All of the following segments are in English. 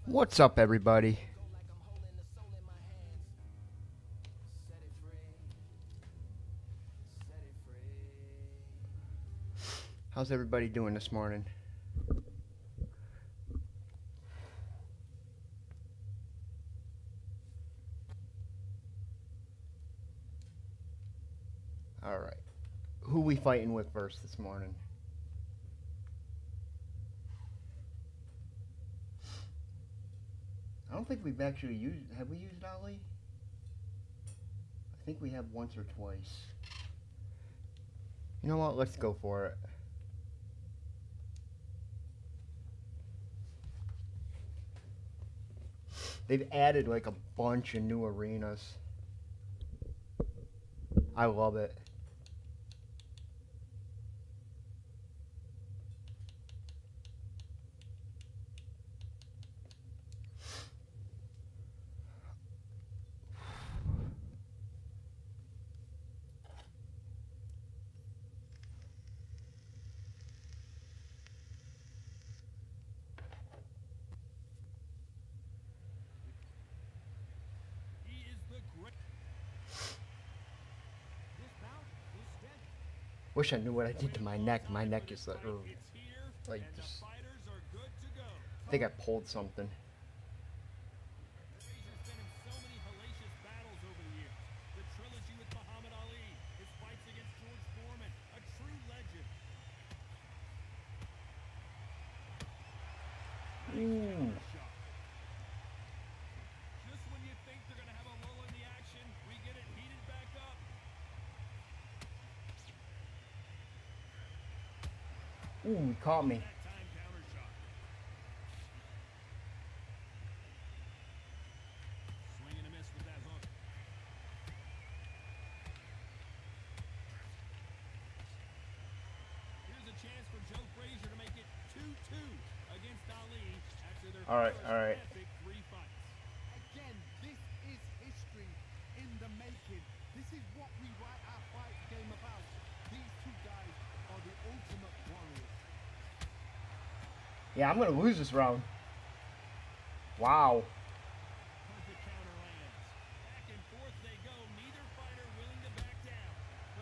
What's up, everybody? How's everybody doing this morning? All right. Who we fighting with first this morning? I don't think we've actually used. Have we used Ali? I think we have once or twice. You know what? Let's go for it. They've added like a bunch of new arenas. I love it. Wish I knew what I did to my neck. My neck is like just. I think I pulled something. Ooh. Ooh, he caught me. All right, all right. Again, this is history in the making. This is what we write our fight game about. These two guys are the ultimate warriors. Yeah, I'm gonna lose this round. Wow. Perfect counter lands. Back and forth they go. Neither fighter willing to back down.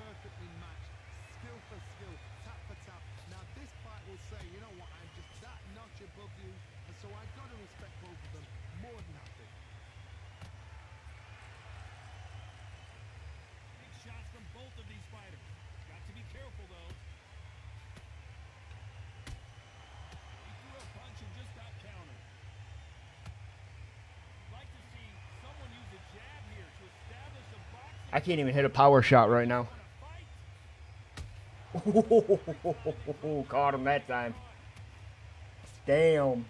Perfectly matched. Skill for skill. Tap for tap. Now this fight will say, you know what, I'm just that notch above you. And so I've got to respect both of them more than nothing. Big shots from both of these fighters. Got to be careful though. He threw a punch and just got countered. Like to see someone use a jab here to establish a boxing. I can't even hit a power shot right now. Caught him that time. Damn.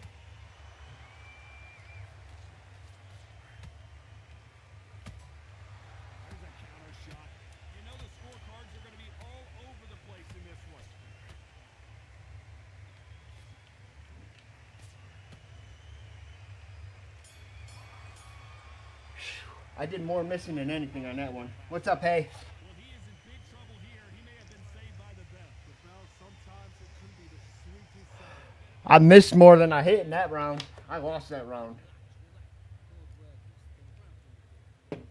There's a counter shot. You know the scorecards are going to be all over the place in this one. I did more missing than anything on that one. What's up, hey? Well, he is in big trouble here. He may have been saved by the bell. The bell, sometimes it can be the sweetest sound. I missed more than I hit in that round. I lost that round. There's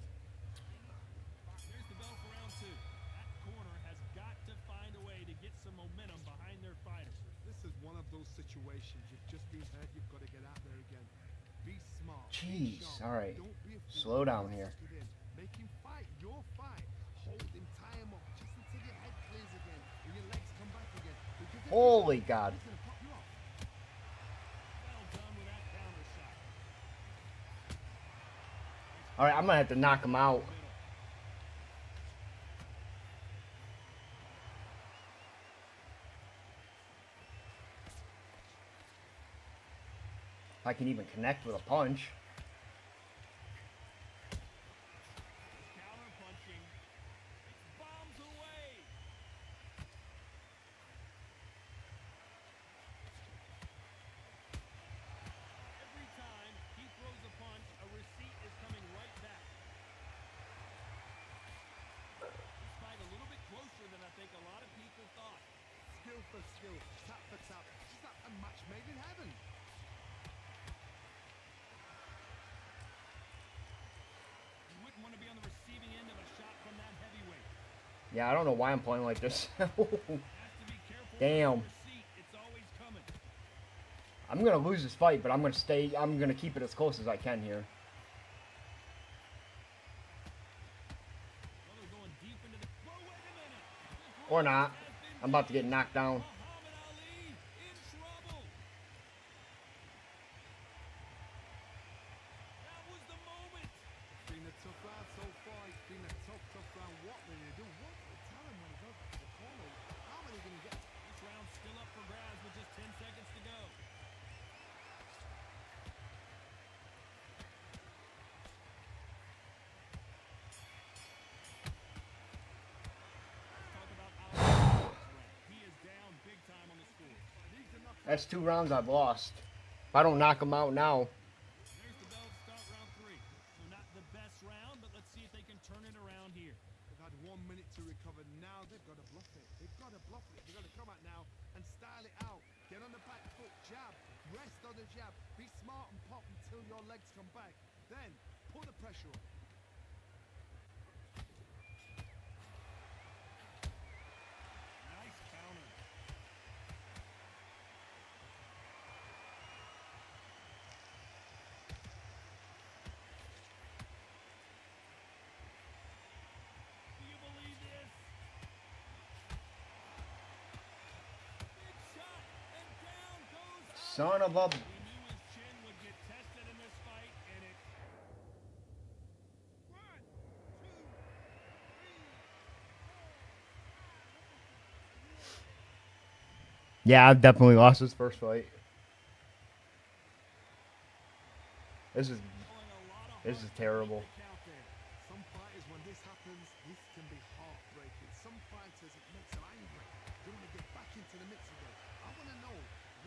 the bell for round two. That corner has got to find a way to get some momentum behind their fighters. This is one of those situations. You've just been hurt. You've got to get out there again. Be smart. Be Jeez. sharp. All right. Don't be a fool. Slow down here. Get in. Make him fight your fight. Hold him, tie him up, just until your head clears again and your legs come back again. Because if you Holy don't, God. he's gonna pop you off. Well done with that counter shot. All right, I'm gonna have to knock him out. If I can even connect with a punch. Counter punching. Bombs away. Every time he throws a punch, a receipt is coming right back. This fight a little bit closer than I think a lot of people thought. Skill for skill, tap for tap. Just like a match made in heaven. Yeah, I don't know why I'm playing like this. Has to be careful Damn. with your seat. It's always coming. I'm gonna lose this fight, but I'm gonna keep it as close as I can here. Well, they're going deep into the. Whoa, wait a minute. This Or round not. has been I'm about to get dead. knocked down. Muhammad Ali in trouble. That was the moment. It's been a tough round so far. It's been a tough round. What will they do? What will they tell him when he goes back to the corner? How many going to get? This round's still up for grabs with just 10 seconds to go. Talk about Ali. He is down big time on the score. That's 2 rounds I've lost. If I don't knock him out now, There's the bell to start round 3. So not the best round, but let's see if they can turn it around here. They've had 1 minute to recover. Now they've got to bluff it. They've got to bluff it. They've got to come out now and style it out. Get on the back foot, jab, rest on the jab. Be smart and pop until your legs come back. Then put the pressure on. Nice counter. Do you believe this? Big shot, and down goes son of a... We knew his chin would get tested in this fight, and it. 1, 2, 3, 4. Yeah, I've definitely lost this first fight. This is terrible. Some fighters, when this happens, this can be heartbreaking. Some fighters, it makes them angry. They want to get back into the mix again. I want to know,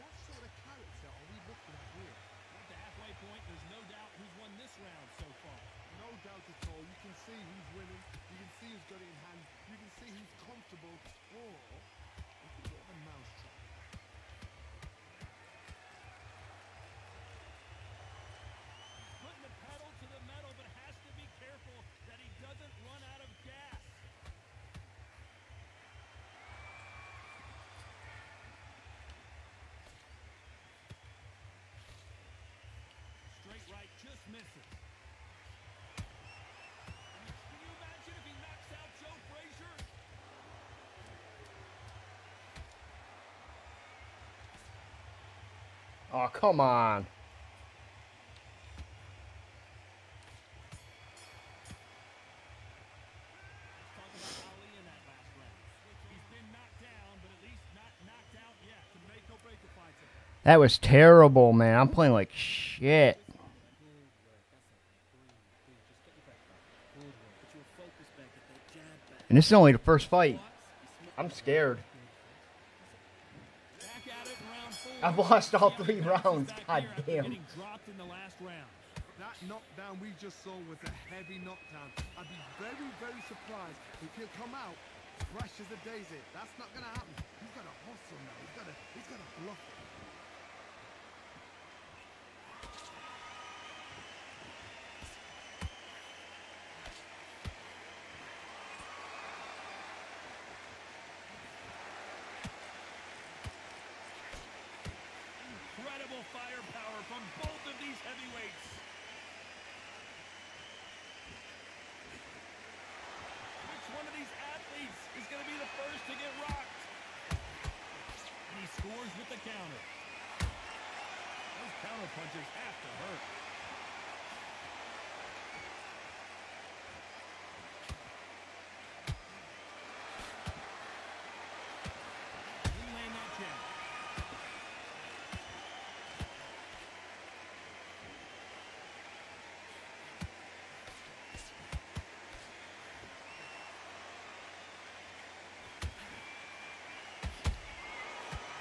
what sort of character are we looking at here? At the halfway point, there's no doubt who's won this round so far. No doubt at all. You can see who's winning. You can see who's got it in hand. You can see who's comfortable. Or it's a bit of a mousetrap. Putting the pedal to the metal, but has to be careful that he doesn't run out of gas. Straight right just misses. Can you imagine if he knocks out Joe Frazier? Oh, come on. Talk about Ali in that last round. He's been knocked down, but at least not knocked out yet. To make or break the fight. That was terrible, man. I'm playing like shit. And this is only the first fight. I'm scared. Back at it in round 4. I've lost all 3 Bounces rounds. back God here after damn. getting dropped in the last round. That knockdown we just saw was a heavy knockdown. I'd be very, very surprised if he'll come out fresh as a daisy. That's not going to happen. He's got to hustle now. He's got to bluff it. Incredible firepower from both of these heavyweights. Which one of these athletes is going to be the first to get rocked? And he scores with the counter. Those counter punches have to hurt. Didn't land that jab.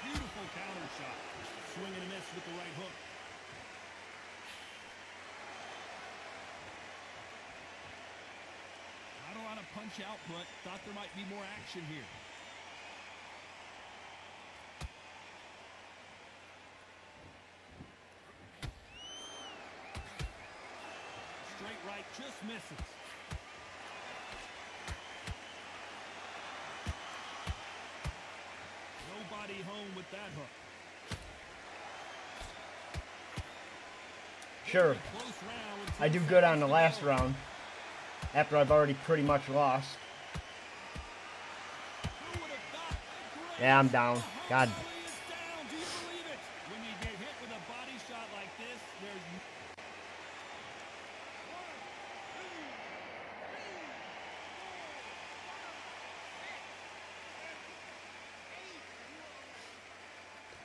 Beautiful counter shot. Swing and a miss with the right hook. Not a lot of punch output. Thought there might be more action here. Straight right just misses. with that hook. Sure, Close round with I 10 do good on seconds the to last go. round, after I've already pretty much lost. Who would have thought the great Yeah, I'm down. God. Muhammad Ali is down. Do you believe it? When you get hit with a body shot like this, there's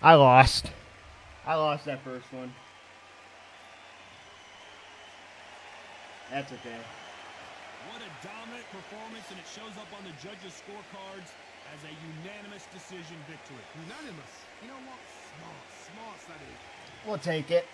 I lost. I lost that first one. That's okay. what a dominant performance, and it shows up on the judges' scorecards as a unanimous decision victory. Unanimous. You know what? Smart that is. We'll take it.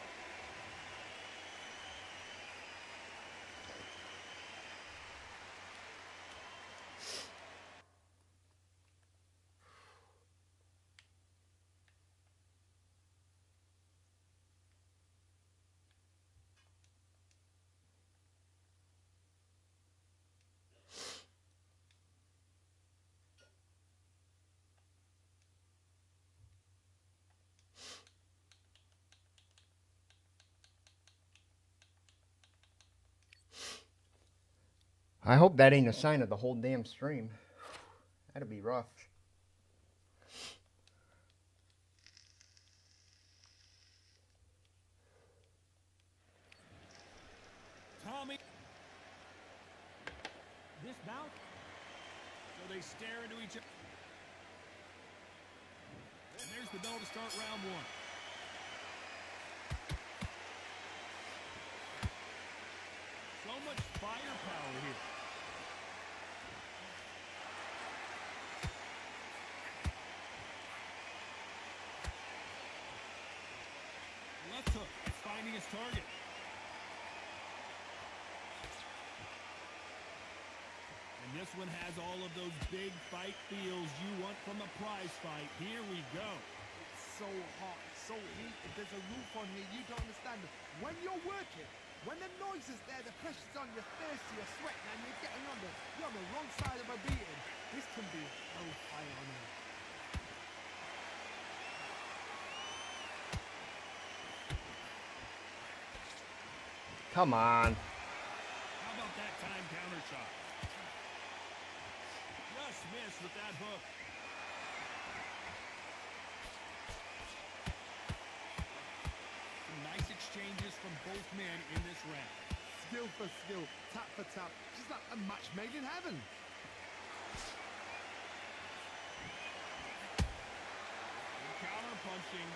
I hope that ain't a sign of the whole damn stream. That'd be rough. Tommy. This bout. So they stare into each other. And there's the bell to start round one. So much firepower here. Left hook, finding his target. And this one has all of those big fight feels you want from a prize fight. Here we go. It's so hot, so heated. There's a roof on here. You don't understand. When you're working, when the noise is there, the pressure's on, you're thirsty, you're sweating, and you're on the wrong side of a beating. This can be hellfire on here. Come on. How about that time counter shot? Just missed with that hook. Some nice exchanges from both men in this round. Skill for skill, tap for tap, just like a match made in heaven. Counter punching.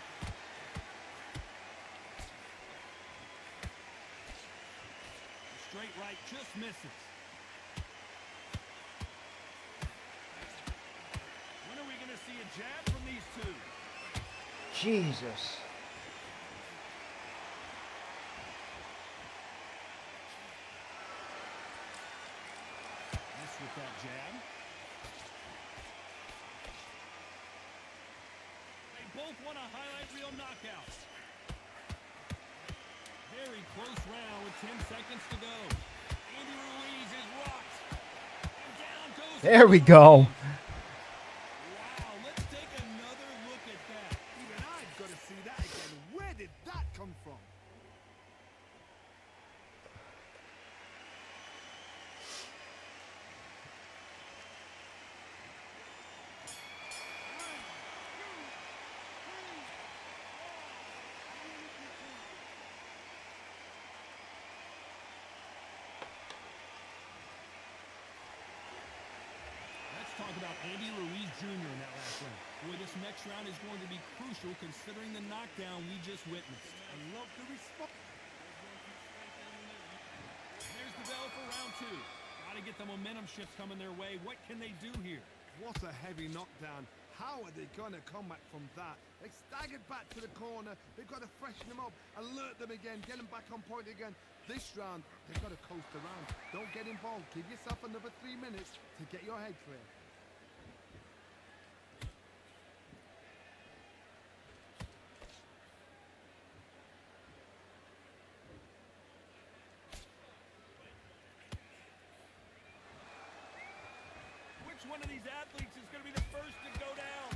Straight right just misses. When are we going to see a jab from these two? Jesus. Miss with that jab. They both want a highlight reel knockout. Very close round with 10 seconds to go. Andy Ruiz is rocked. And down goes. There we go. Wow, let's take another look at that. Even I've got to see that again. Where did that come from? Let's talk about Andy Ruiz Jr. in that last round. Boy, this next round is going to be crucial considering the knockdown we just witnessed. I love the response. There's the bell for round two. Got to get the momentum shift coming their way. What can they do here? What a heavy knockdown. How are they going to come back from that? They staggered back to the corner. They've got to freshen them up, alert them again, get them back on point again. This round, they've got to coast around. Don't get involved. Give yourself another 3 minutes to get your head clear. Which one of these athletes is going to be the first to go down?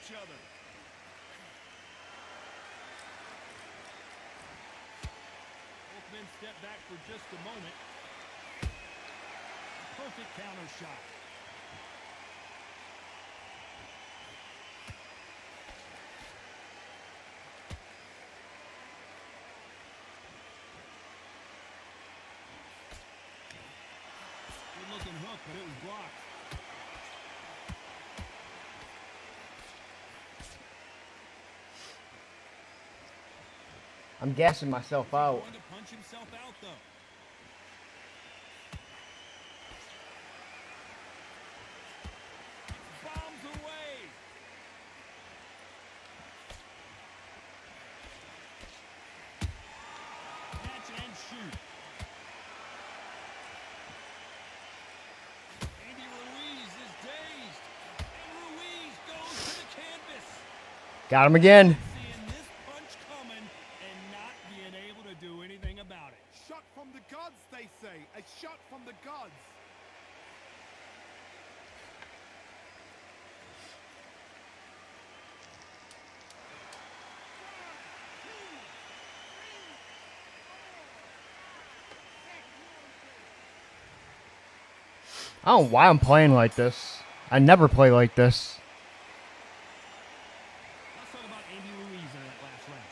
each other. Both men step back for just a moment. Perfect counter shot. Good looking hook, but it was blocked. I'm gassing myself out. Going to punch himself out, though. Bombs away. Catch and shoot. Andy Ruiz is dazed. And Ruiz goes to the canvas. Got him again. Seeing this punch coming and not being able to do anything about it. Shot from the gods, they say. A shot from the gods. I don't know why I'm playing like this. I never play like this. Let's talk about Andy Ruiz in that last round.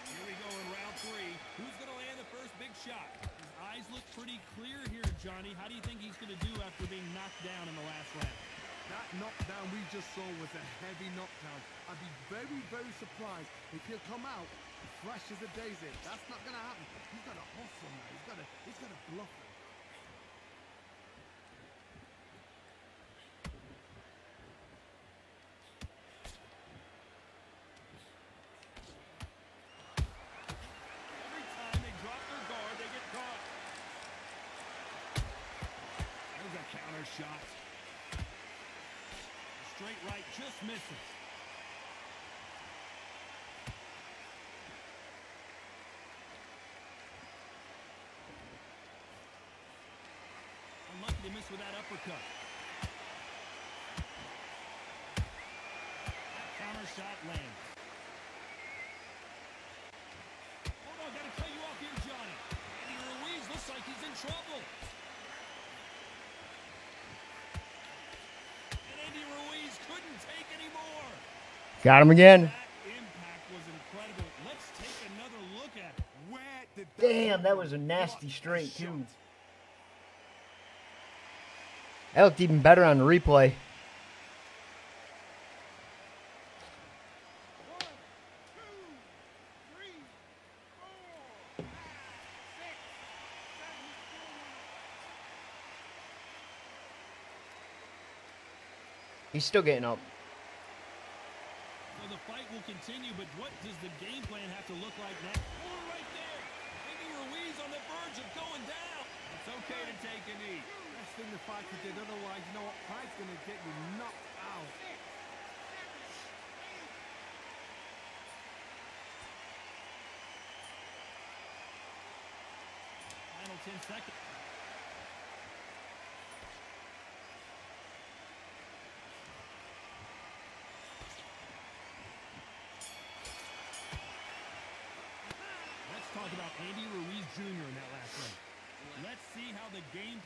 Here we go in round 3. Who's going to land the first big shot? His eyes look pretty clear here, Johnny. How do you think he's going to do after being knocked down in the last round? That knockdown we just saw was a heavy knockdown. I'd be very, very surprised if he'll come out fresh as a daisy. That's not going to happen. He's got to hustle now. He's got to bluff it. Every time they drop their guard, they get caught. There's a counter shot. Straight right just misses. Unlucky to miss with that uppercut. That counter shot lands. Hold on, gotta cut you off here, Johnny. Andy Ruiz looks like he's in trouble. And Andy Ruiz couldn't take any more. Got him again. That impact was incredible. Let's take another look at it. Where did that Damn, that come was a from? nasty What a straight, too. shot. That looked even better on the replay. 1, 2, 3, 4, 5, 6, 7, 8. He's still getting up. So the fight will continue, but what does the game plan have to look like now? Oh, right there. Andy Ruiz on the verge of going down. It's okay to take a knee. Best thing the fighter did, otherwise, you know what? Pride's going to get you knocked out. Final 10 seconds. Let's talk about Andy Ruiz Jr. in that last round. Let's see how the game...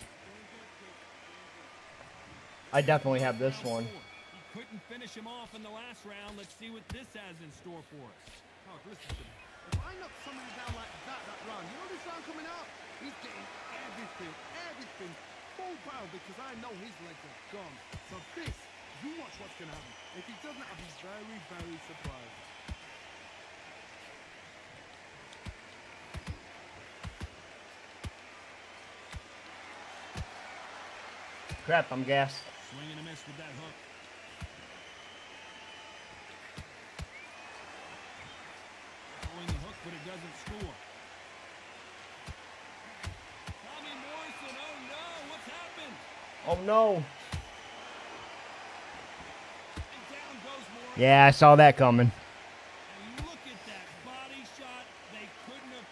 I definitely have this one. He couldn't finish him off in the last round. Let's see what this has in store for us. Oh, listen to me. If I knock somebody down like that round, you know this round coming up? He's getting everything full barrel because I know his legs are gone. So this, you watch what's going to happen. If he doesn't, I'll be very, very surprised. Crap, I'm gassed. Swing and a miss with that hook. Throwing the hook, but it doesn't score. Tommy Morrison, oh no, what's happened? Oh no. And down goes Morrison. Yeah, I saw that coming. And look at that body shot. They couldn't have...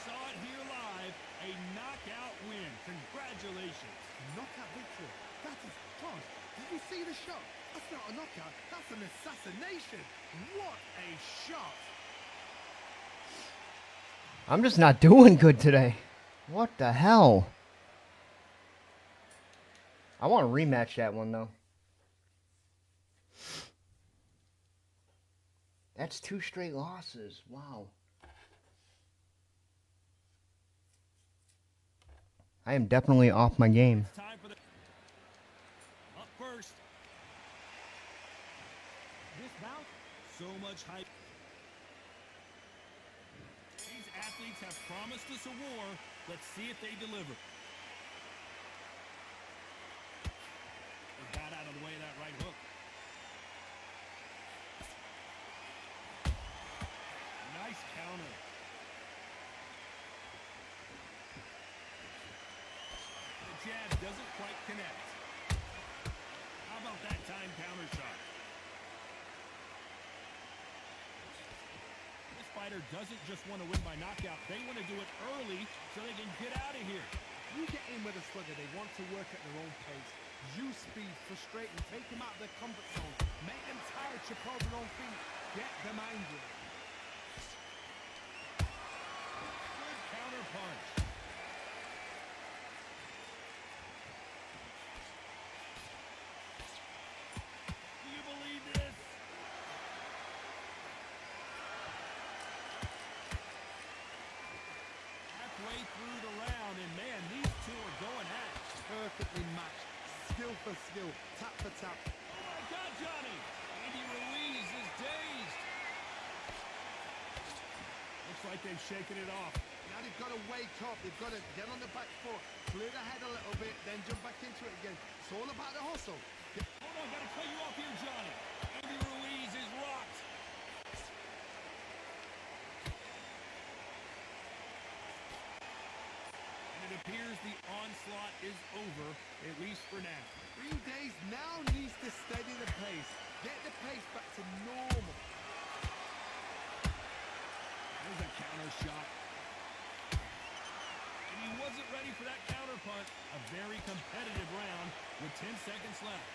saw it here live. A knockout win. Congratulations. Knockout victory. That is fun. Did you see the shot? That's not a knockout. That's an assassination. What a shot. I'm just not doing good today. What the hell? I want to rematch that one, though. That's 2 straight losses. Wow. I am definitely off my game. Time for the up first. This bout, so much hype. These athletes have promised us a war. Let's see if they deliver. They got out of the way of that right hook. Nice counter. The jab doesn't quite connect. How about that time counter shot? This fighter doesn't just want to win by knockout. They want to do it early so they can get out of here. You get in with a slugger, they want to work at their own pace. Use speed, frustrate them, take them out of their comfort zone. Make them tired, trip over their own feet. Get them angry. Good counter punch. Do you believe this? Halfway through the round, and man, these two are going at it. Perfectly matched. Skill for skill. Tap for tap. Oh my God, Johnny! Andy Ruiz is dazed. Looks like they've shaken it off. Now they've got to wake up. They've got to get on the back foot, clear the head a little bit, then jump back into it again. It's all about the hustle. Hold on, gotta cut you off here, Johnny. Andy Ruiz is rocked. And it appears the onslaught is over, at least for now. 3 days now needs to steady the pace. Get the pace back to normal. There's a counter shot. And he wasn't ready for that counter punch. A very competitive round with 10 seconds left.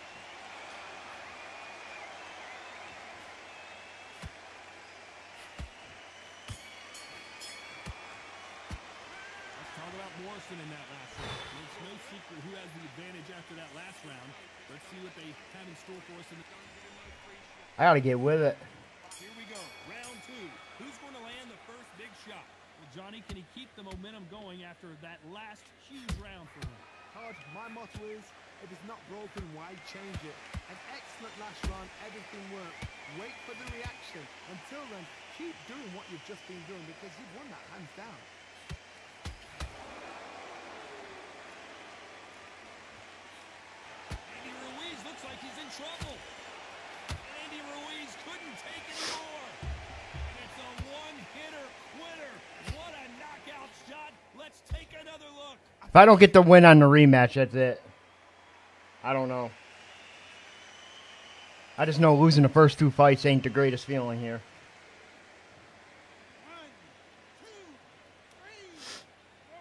Let's talk about Morrison in that last round. It's no secret who has the advantage after that last round. Let's see what they have in store for us in the... I gotta get with it. Here we go, round 2. Who's going to land the first big shot? Well, Johnny, can he keep the momentum going after that last huge round for him? Todd, my motto is, if it's not broken, why change it? An excellent last round, everything worked. Wait for the reaction. Until then, keep doing what you've just been doing because you've won that hands down. Andy Ruiz looks like he's in trouble. Andy Ruiz couldn't take anymore. And it's a one-hitter quitter. What a knockout shot. Let's take another look. If I don't get the win on the rematch, that's it. I don't know. I just know losing the first 2 fights ain't the greatest feeling here. 1, 2, 3, 4.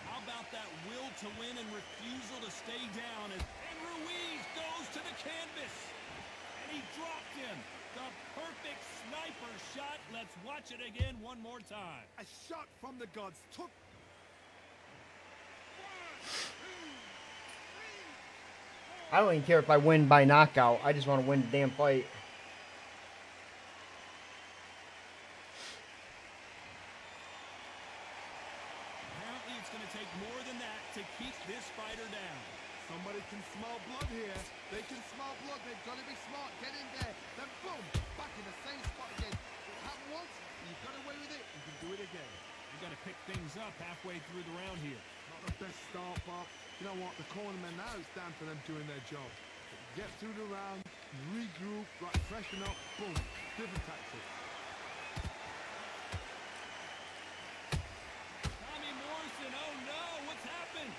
How about that will to win and refusal to stay down? And Ruiz goes to the canvas. And he dropped him. The perfect sniper shot. Let's watch it again one more time. A shot from the gods took. 1, 2, 3, 4. I don't even care if I win by knockout. I just want to win the damn fight. Apparently it's going to take more than that to keep this fighter down. Somebody can smell blood here. They can smell blood. They've got to be smart. Get in there. Then boom, back in the same spot again. It happened once. You got away with it. You can do it again. You got to pick things up halfway through the round here. Not the best start, but you know what? The cornermen now, it's down to them doing their job. Get through the round, regroup, right, freshen up, boom. Different tactics. Tommy Morrison, oh no, what's happened?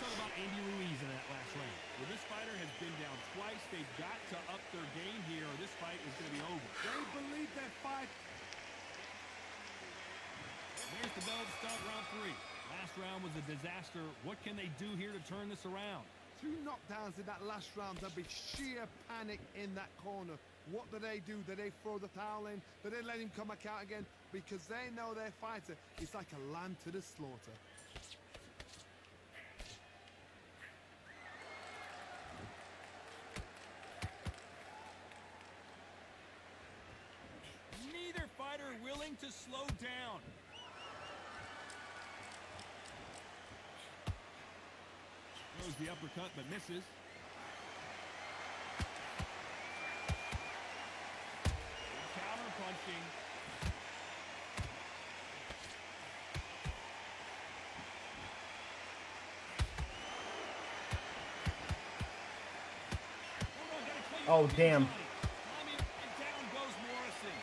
know about Andy Ruiz in that last round? Well, this fighter has been down twice. They've got to up their game here, or this fight is going to be over. They believe their fight. There's the bell to start round 3. Last round was a disaster. What can they do here to turn this around? 2 knockdowns in that last round. There'll be sheer panic in that corner. What do? Do they throw the towel in? Do they let him come back out again? Because they know their fighter is like a lamb to the slaughter. Neither fighter willing to slow down. Throws the uppercut but misses. Counter punching. Oh, damn. Down goes Morrison.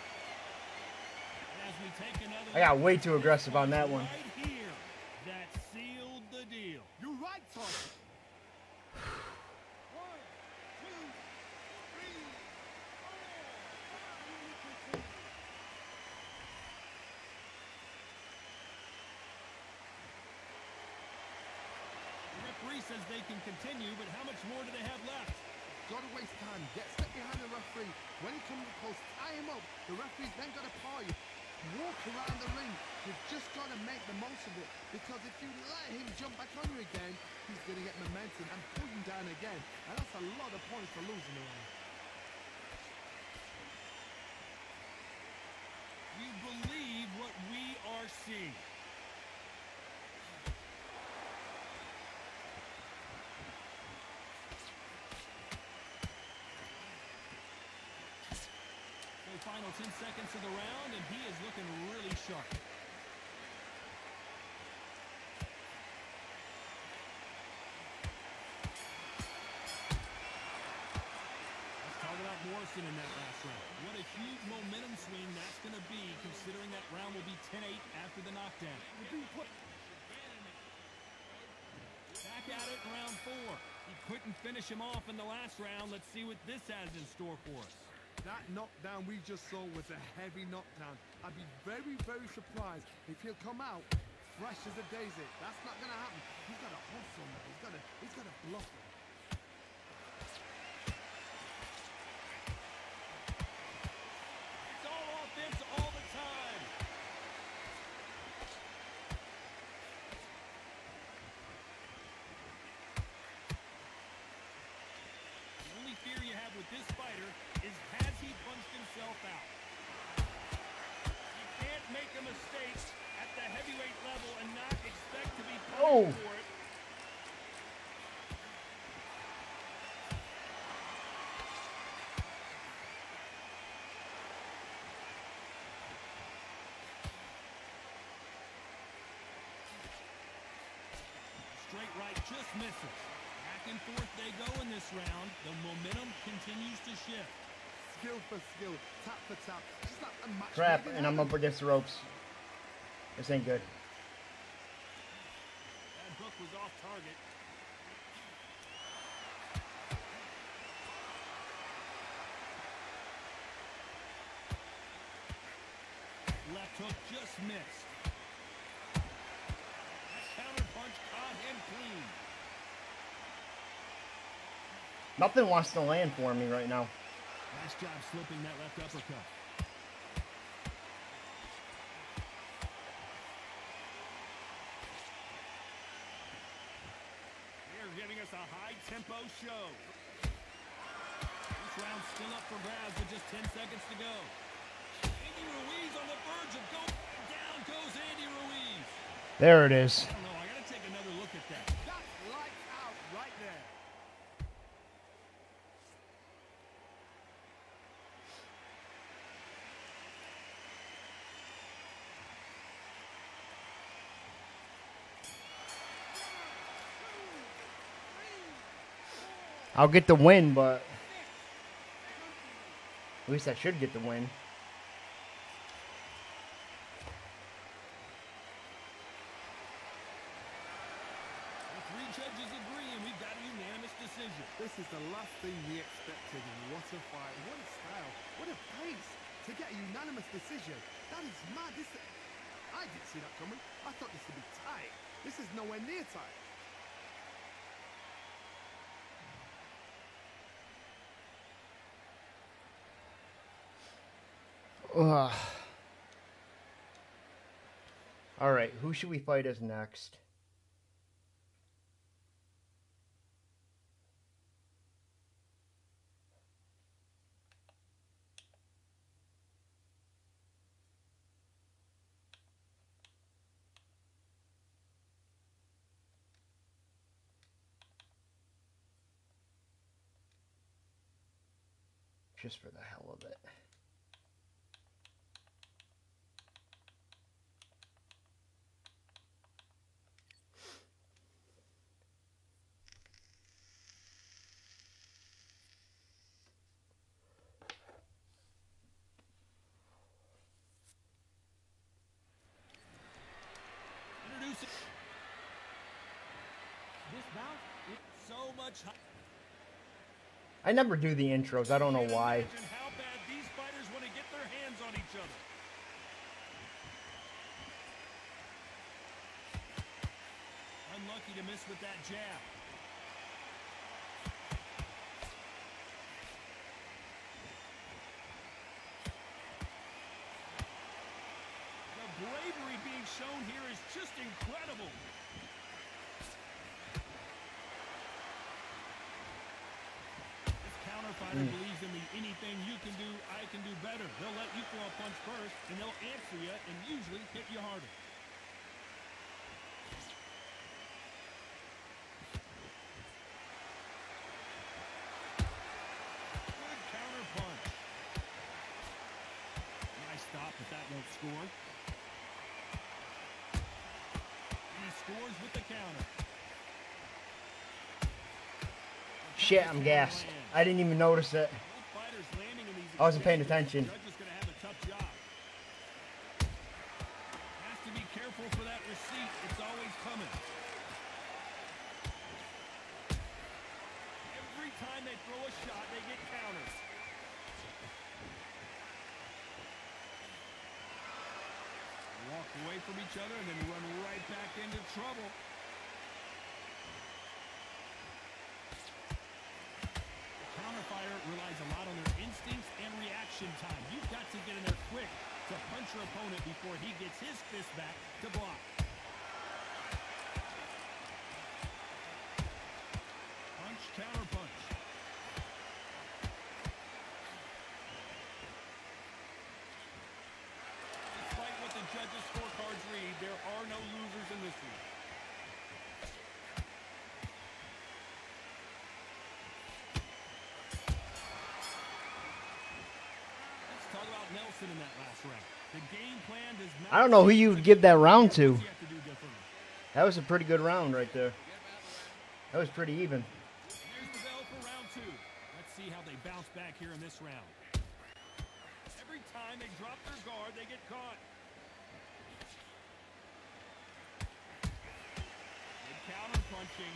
And as we take another I got way too aggressive on that one. right here, that sealed the deal. You're right, Tom. 1, 2, 3, 4. The referee says they can continue, but how much more do they have left? Gotta waste time. Get step behind the referee. When he comes close, tie him up. The referee's then gotta paw you. Walk around the ring. You've just gotta make the most of it. Because if you let him jump back on you again, he's gonna get momentum and pull you down again. And that's a lot of points for losing the round. You believe what we are seeing. Final 10 seconds of the round, and he is looking really sharp. Let's talk about Morrison in that last round. What a huge momentum swing that's going to be, considering that round will be 10-8 after the knockdown. Back at it in round 4. He couldn't finish him off in the last round. Let's see what this has in store for us. That knockdown we just saw was a heavy knockdown. I'd be very, very surprised if he'll come out fresh as a daisy. That's not gonna happen. He's got to hustle now. He's got to bluff it. It's all offense all the time. The only fear you have with this fighter is has he punched himself out? You can't make a mistake at the heavyweight level and not expect to be punished for it. Straight right just misses. Back and forth they go in this round. The momentum continues to shift. Skill for skill, tap for tap. Just like a match. Crap, and I'm up against the ropes. This ain't good. That hook was off target. Left hook just missed. Counter punch caught him clean. Nothing wants to land for me right now. Nice job slipping that left uppercut. They're giving us a high-tempo show. This round's still up for grabs with just 10 seconds to go. Andy Ruiz on the verge of going down goes Andy Ruiz. There it is. I don't know, I gotta take another look at that. That's lights out right there. I'll get the win, but at least I should get the win. judges agree, and we've got a unanimous decision. This is the last thing we expected. What a fight, what a style, what a pace to get a unanimous decision. That is mad. I didn't see that coming. I thought this would be tight. This is nowhere near tight. Ugh. All right, who should we fight as next? Just for the hell of it. Introducing this bout. It's so much. I never do the intros. I don't know why. Imagine how bad these fighters want to get their hands on each other. Unlucky to miss with that jab. The bravery being shown here is just incredible. This counterfighter believes in the anything you can do, I can do better. They'll let you throw a punch first, and they'll answer you and usually hit you harder. Good counter punch. Nice stop, but that won't score. He scores with the counter. Shit, I'm gassed. I didn't even notice it. Both fighters landing in these I wasn't paying exchanges. attention. The judge is going to have a tough job. Has to be careful for that receipt. It's always coming. Every time they throw a shot, they get counters. Walk away from each other and then run right back into trouble. Counterfire relies a lot on their instincts and reaction time. You've got to get in there quick to punch your opponent before he gets his fist back to block. Punch, counter punch. Despite what the judges' scorecards read, there are no losers in this one. Talk about Nelson in that last round. The game plan does not. I don't know who you would give that round to. What you have to do differently. That was a pretty good round right there. That was pretty even. Here's the bell for round two. Let's see how they bounce back here in this round. Every time they drop their guard, they get caught. Good counter punching.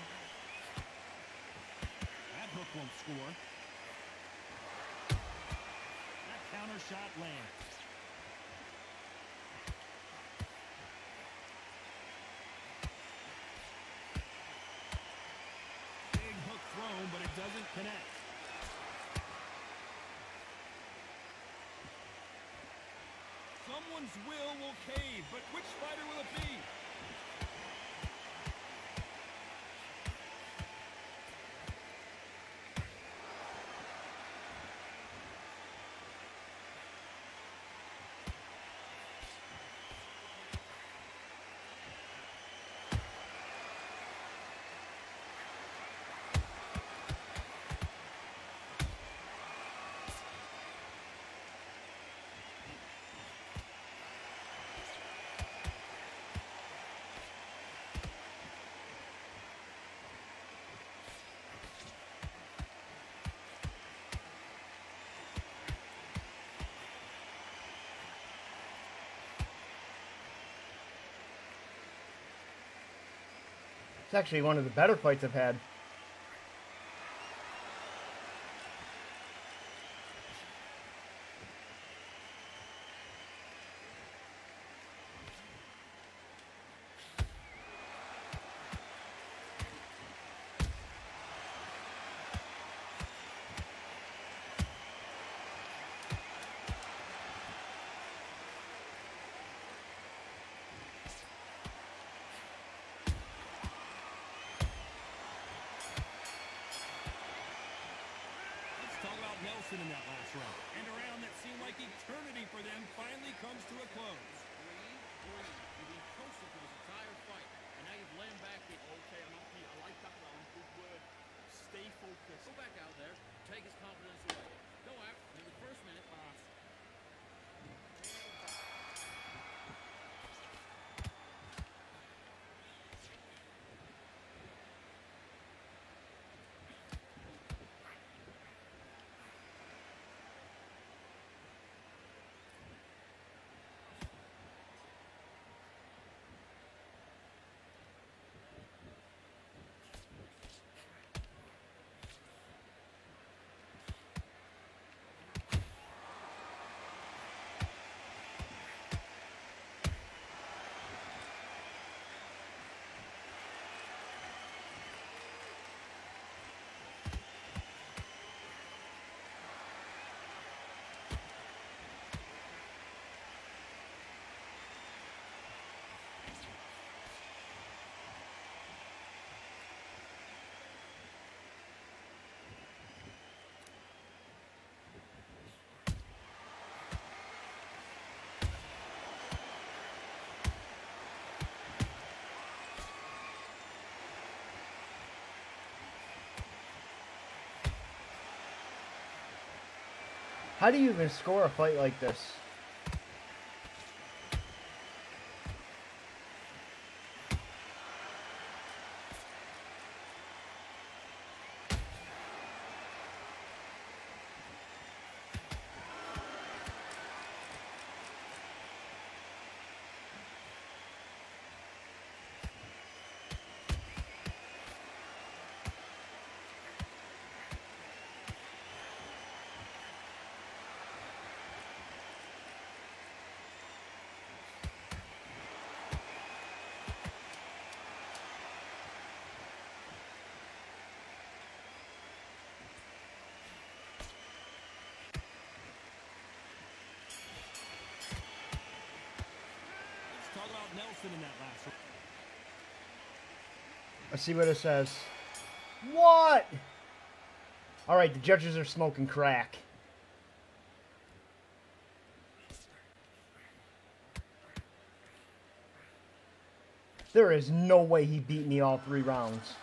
That hook won't score. That counter shot lands. Big hook thrown, but it doesn't connect. Someone's will cave, but which fighter will it be? It's actually one of the better fights I've had. Let's talk about Nelson in that last round. And a round that seemed like eternity for them finally comes to a close. Breathe. You've been coasting for this entire fight, and now you've laid him back in. Okay, I'm not. I like that round. Good word. Stay focused. Go back out there. Take his confidence away. Go out. In the first minute, pass. How do you even score a fight like this? Let's talk about Nelson in that last round. Let's see what it says. What? Alright, the judges are smoking crack. There is no way he beat me all 3 rounds.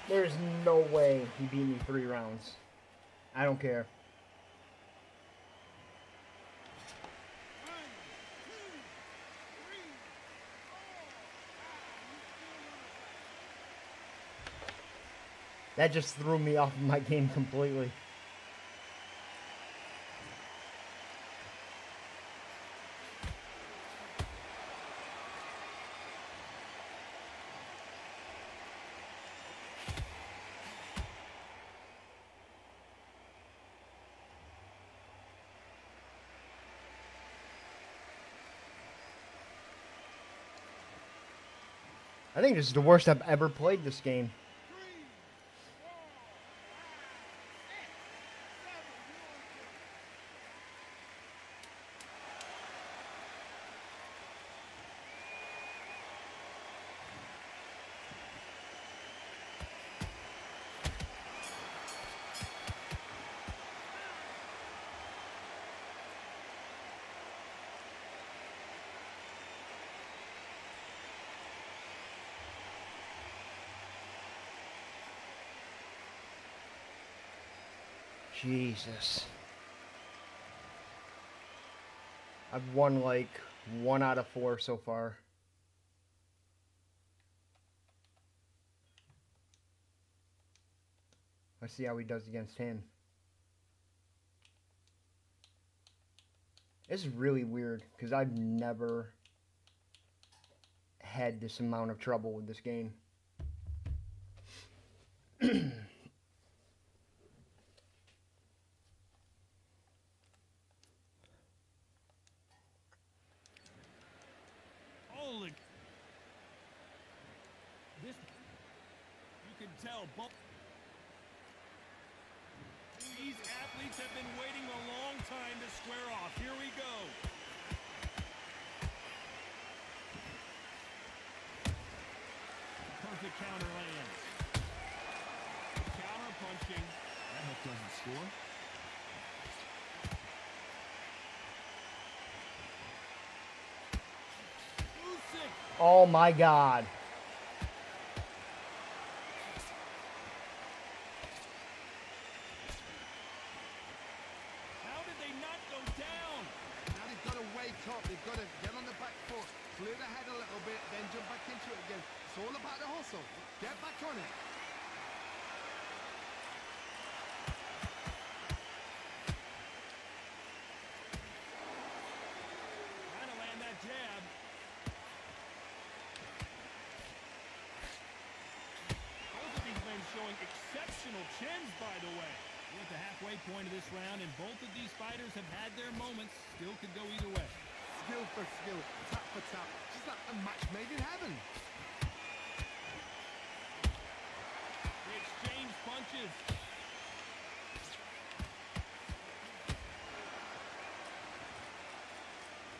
There's no way he beat me 3 rounds. I don't care. That just threw me off my game completely. I think this is the worst I've ever played this game. 3, 4, 5, Jesus. I've won like 1 out of 4 so far. Let's see how he does against him. This is really weird because I've never had this amount of trouble with this game. Holy. This. You can tell both. These athletes have been waiting a long time to square off. Here we go. Perfect counter lands. Counter punching. That hook doesn't score. Usyk. Oh my God. How did they not go down? Now they've got to wake up. They've got to get on the back foot, clear the head a little bit, then jump back into it again. It's all about the hustle. Get back on it. Trying to land that jab. Both of these men showing exceptional chins, by the way. We're at the halfway point of this round, and both of these fighters have had their moments. Still could go either way. Skill for skill, tap for tap. Just like a match made in heaven. They exchange punches.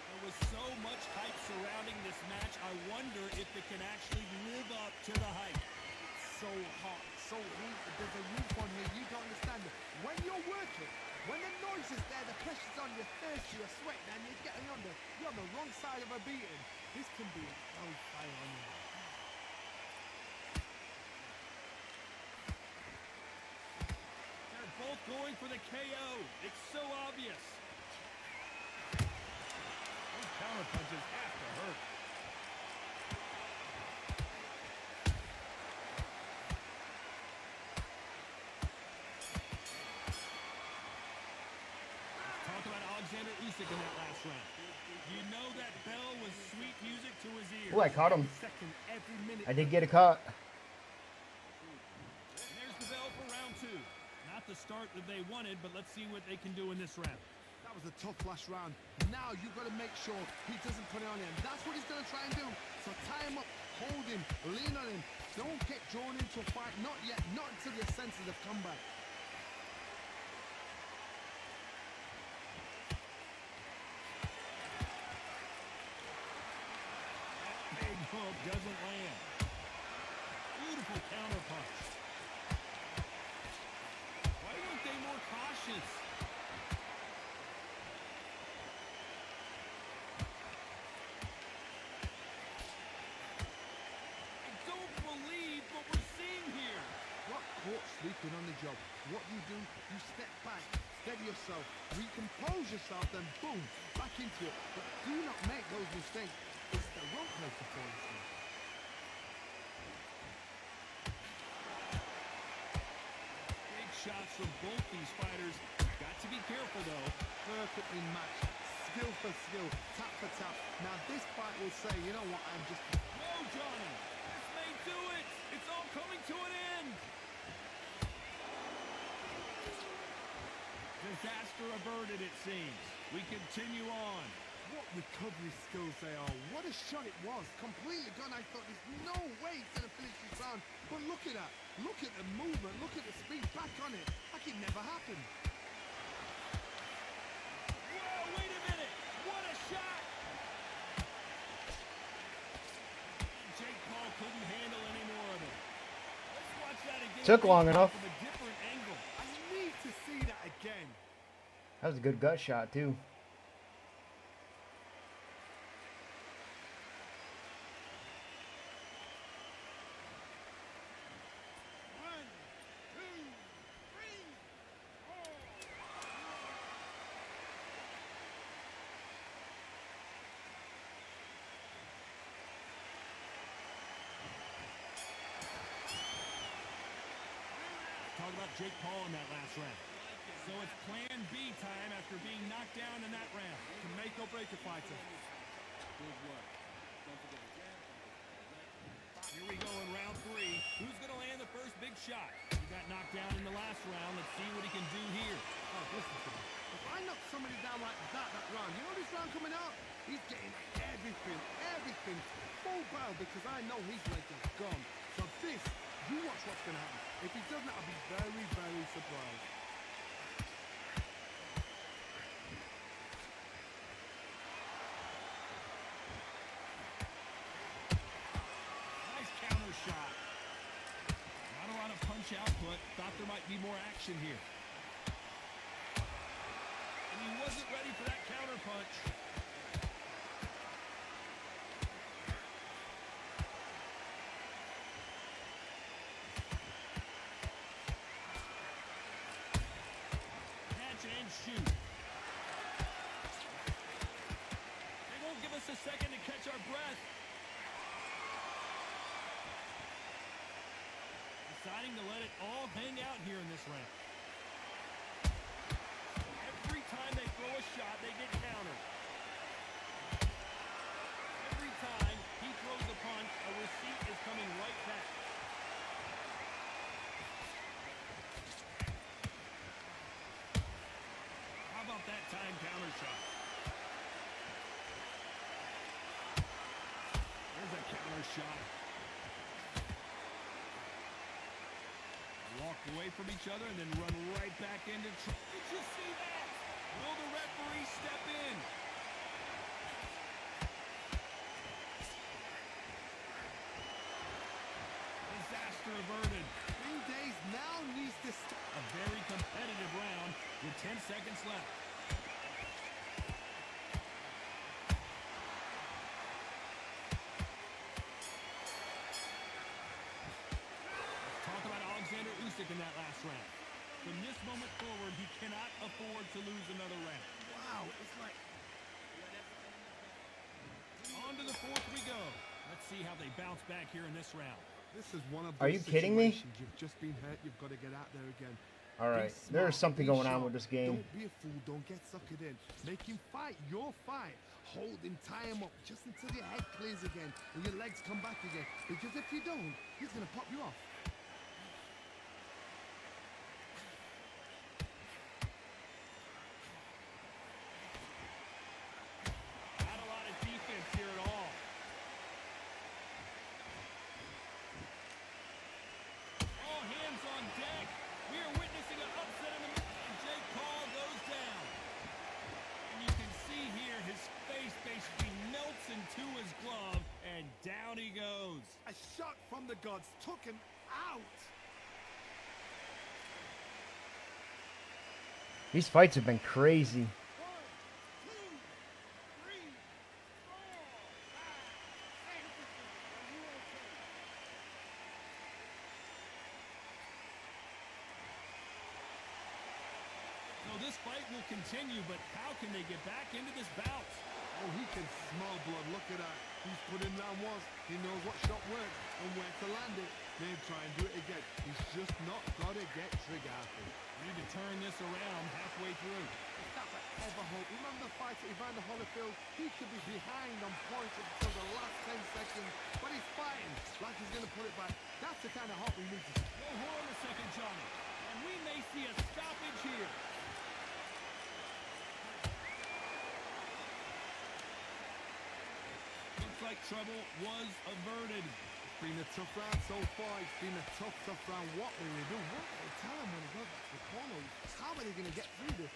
There was so much hype surrounding this match. I wonder if it can actually live up to the hype. So hot, so heat. There's a roof on here. You don't understand it. When you're working, when the noise is there, the pressure's on, you're thirsty, you're sweating, and you're getting under. You're on the wrong side of a beating. This can be hellfire on you. They're both going for the KO. It's so obvious. Those counter punches have to hurt. Talk about Alexander Usyk in that last round. You know that bell was sweet music to his ears. Oh, I caught him. Second every minute. I did get a cut. And there's the bell for round 2. Not the start that they wanted, but let's see what they can do in this round. That was a tough last round. Now you've got to make sure he doesn't put it on him. That's what he's going to try and do. So tie him up, hold him, lean on him. Don't get drawn into a fight. Not yet. Not until your senses have come back. Big hook doesn't land. Beautiful counter punch. Why weren't they more cautious? I don't believe what we're seeing here. Got caught sleeping on the job. What do? You step back, steady yourself, recompose yourself, then boom, back into it. But do not make those mistakes. It's the wrong place to fall asleep. Big shots from both these fighters. Got to be careful, though. Perfectly matched. Skill for skill, tap for tap. Now this fight will say, you know what, I'm just... No, Johnny. This may do it. It's all coming to an end. Disaster averted, it seems. We continue on. What recovery skills they are. What a shot it was. Completely gone. I thought there's no way he's going to finish this round. But look at that. Look at the movement. Look at the speed. Back on it. Like it never happened. Whoa, wait a minute. What a shot. Jake Paul couldn't handle any more of it. Let's watch that again. Took long enough. From a different angle. I need to see that again. That was a good gut shot, too. Talk about Jake Paul in that last round. So it's plan B time after being knocked down in that round. To make or break a fighter. Good work. Don't forget the jab. Here we go in round 3. Who's going to land the first big shot? He got knocked down in the last round. Let's see what he can do here. Oh, listen to me. If I knock somebody down like that round, you know this round coming out? He's getting everything full barrel because I know his leg is gone. So this, you watch what's going to happen. If he doesn't, I'll be very, very surprised. Nice counter shot. Not a lot of punch output. Thought there might be more action here. And he wasn't ready for that counter punch. Catch and shoot. They won't give us a second to catch our breath. Deciding to let it all hang out here in this round. Every time they throw a shot, they get countered. Every time he throws a punch, a receipt is coming right back. How about that time counter shot? There's a counter shot. Walk away from each other and then run right back into trouble. Did you see that? Will the referee step in? Disaster averted. 3 days now needs to stop. A very competitive round with 10 seconds left. Talk about Alexander Usyk in that last round. From this moment forward, he cannot afford to lose another round. Wow, it's like... On to the 4th we go. Let's see how they bounce back here in this round. This is one of Are those you kidding me? situations. You've just been hurt. You've got to get out there again. All right, Be there's smart, something be going on sharp. with this game. Don't be a fool. Don't get suckered in. Make him fight your fight. Hold him, tie him up just until your head clears again and your legs come back again. Because if you don't, he's going to pop you off. Not a lot of defense here at all. All hands on deck. We are witnessing an upset in the middle, and Jake Paul goes down. And you can see here his face basically melts into his glove, and down he goes. A shot from the gods took him out. These fights have been crazy. 1, 2, 3, 4, 5, 6. So this fight will continue, but how can they get back into this bout? Oh, he can smell blood. Look at that. He's put in round once. He knows what shot works and where to land it. Then try and do it again. He's just not got to get trigger happy. We need to turn this around halfway through. If that's what I ever hope. Remember the fight at Evander Holyfield? He could be behind on points until the last 10 seconds. But he's fighting like he's going to put it back. That's the kind of hope we need to see. Well, hold on a second, Johnny. And we may see a stoppage here. like trouble was averted. It's been a tough round so far. It's been a tough round. What will they do? What will they tell him when he goes back to the corner? How are they going to get through this?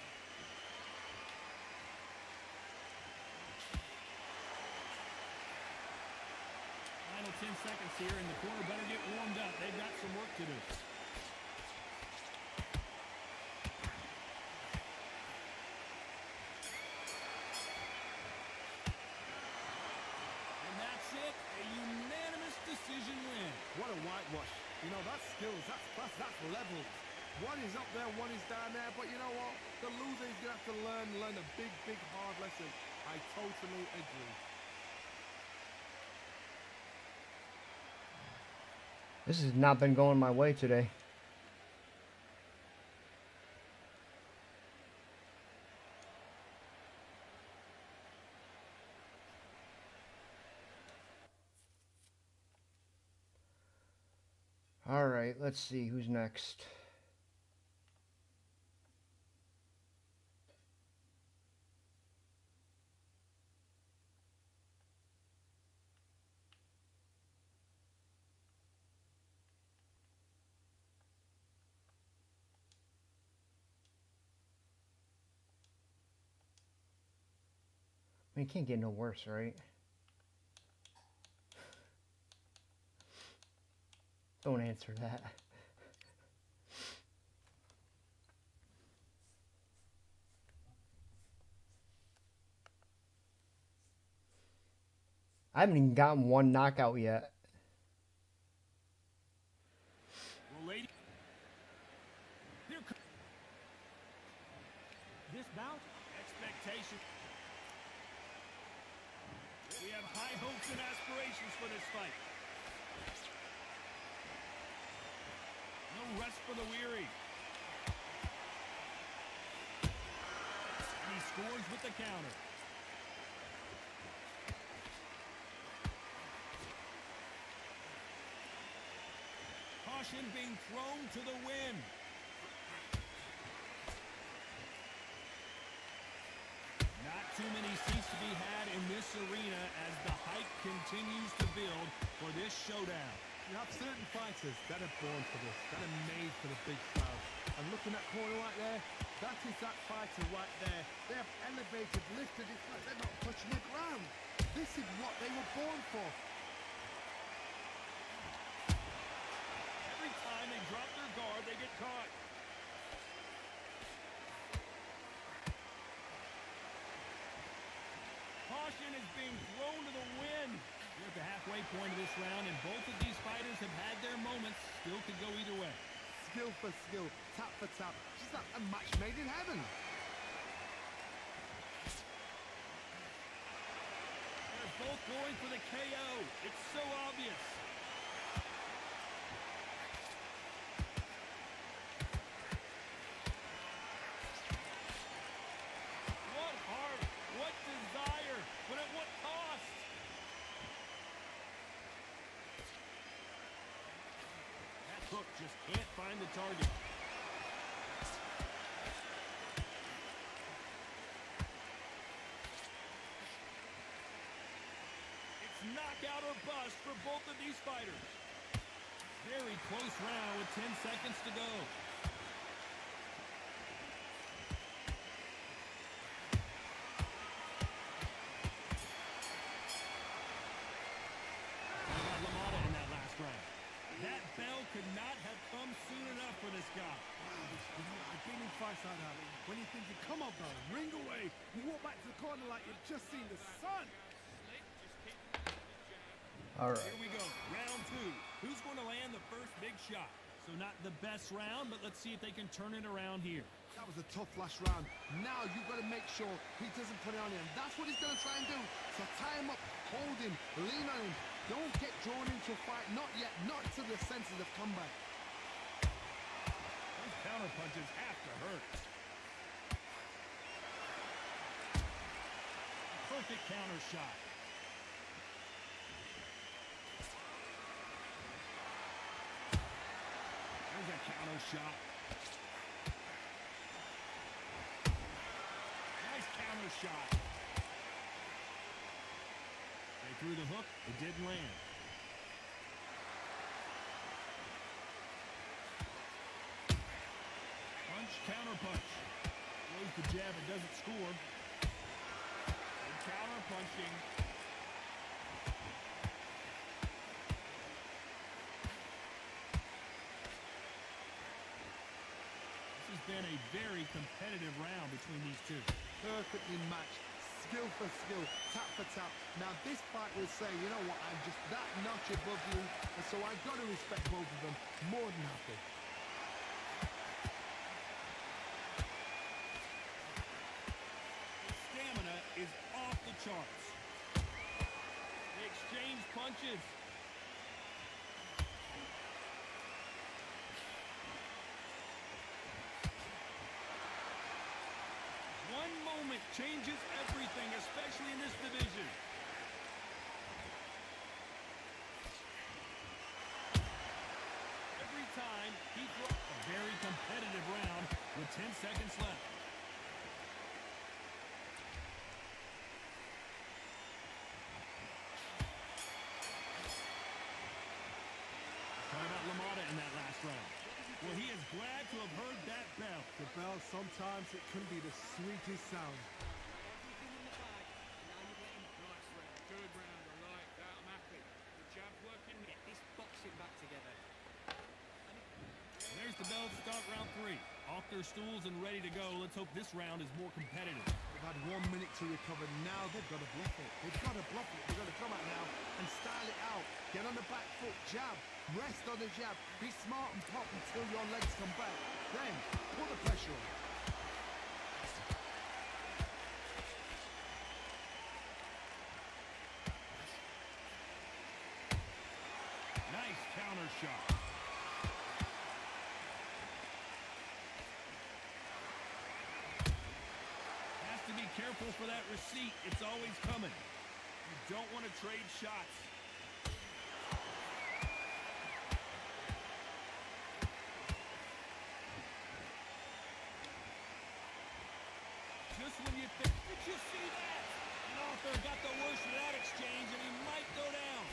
Final 10 seconds here, and the corner better get warmed up. They've got some work to do. And that's it, a unanimous decision win. What a whitewash. You know, that's skills, that's class, that's levels. One is up there, one is down there, but you know what? The loser is going to have to learn a big, hard lesson. I totally agree. This has not been going my way today. All right, let's see who's next. I mean, it can't get no worse, right? Don't answer that. I haven't even gotten one knockout yet. Well, lady, this bout, expectation. We have high hopes and aspirations for this fight. No rest for the weary. And he scores with the counter. Caution being thrown to the wind. Not too many seats to be had in this arena as the hype continues to build for this showdown. You have certain fighters that are born for this, that are made for the big crowd. And looking at that corner right there, that is that fighter right there. They have elevated, lifted, it's like they're not touching the ground. This is what they were born for. Every time they drop their guard, they get caught. Caution is being thrown to the wind. We're at the halfway point of this round, and both of these fighters have had their moments. Still could go either way. Skill for skill, tap for tap. Just like a match made in heaven. They're both going for the KO. It's so obvious. What heart, what desire, but at what cost? That hook just can't find the target. It's knockout or bust for both of these fighters. Very close round with 10 seconds to go. LaMotta in that last round. That bell could not have come soon enough for this guy. You know, I've been in fights like that. When you're thinking, come on, bro, ring away. You walk back to the corner like you've just seen the sun. All right. Here we go, round two. Who's going to land the first big shot? So not the best round, but let's see if they can turn it around here. That was a tough last round. Now you've got to make sure he doesn't put it on you. And that's what he's going to try and do. So tie him up, hold him, lean on him. Don't get drawn into a fight. Not yet. Not until the senses have come back. Those counter punches have to hurt. Perfect counter shot. There's a counter shot. Nice counter shot. They threw the hook. It didn't land. Punch, counter punch. Throws the jab. It doesn't score. And counter punching. This has been a very competitive round between these two. Perfectly matched, skill for skill, tap for tap. Now this fight will say, you know what, I'm just that notch above you, and so I've got to respect both of them more than happy. His stamina is off the charts. They exchange punches. One moment changes everything, especially in this division. Every time he throws a very competitive round with 10 seconds left. Talk about LaMotta in that last round. Well, he is glad to have heard that bell. The bell, sometimes it can be the sweetest sound. Everything in the bag. Now you're getting nice round. Good round. I like that. I'm happy. The jab working. Get this boxing back together. There's the bell to start round 3. Off their stools and ready to go. Let's hope this round is more competitive. They've had 1 minute to recover. Now they've got to bluff it. They've got to bluff it. They've got to come out now and style it out. Get on the back foot, jab. Rest on the jab. Be smart and pop until your legs come back. Then, put the pressure on. Nice counter shot. Has to be careful for that receipt. It's always coming. You don't want to trade shots. Just when you think, did you see that? And Arthur got the worst of that exchange, and he might go down.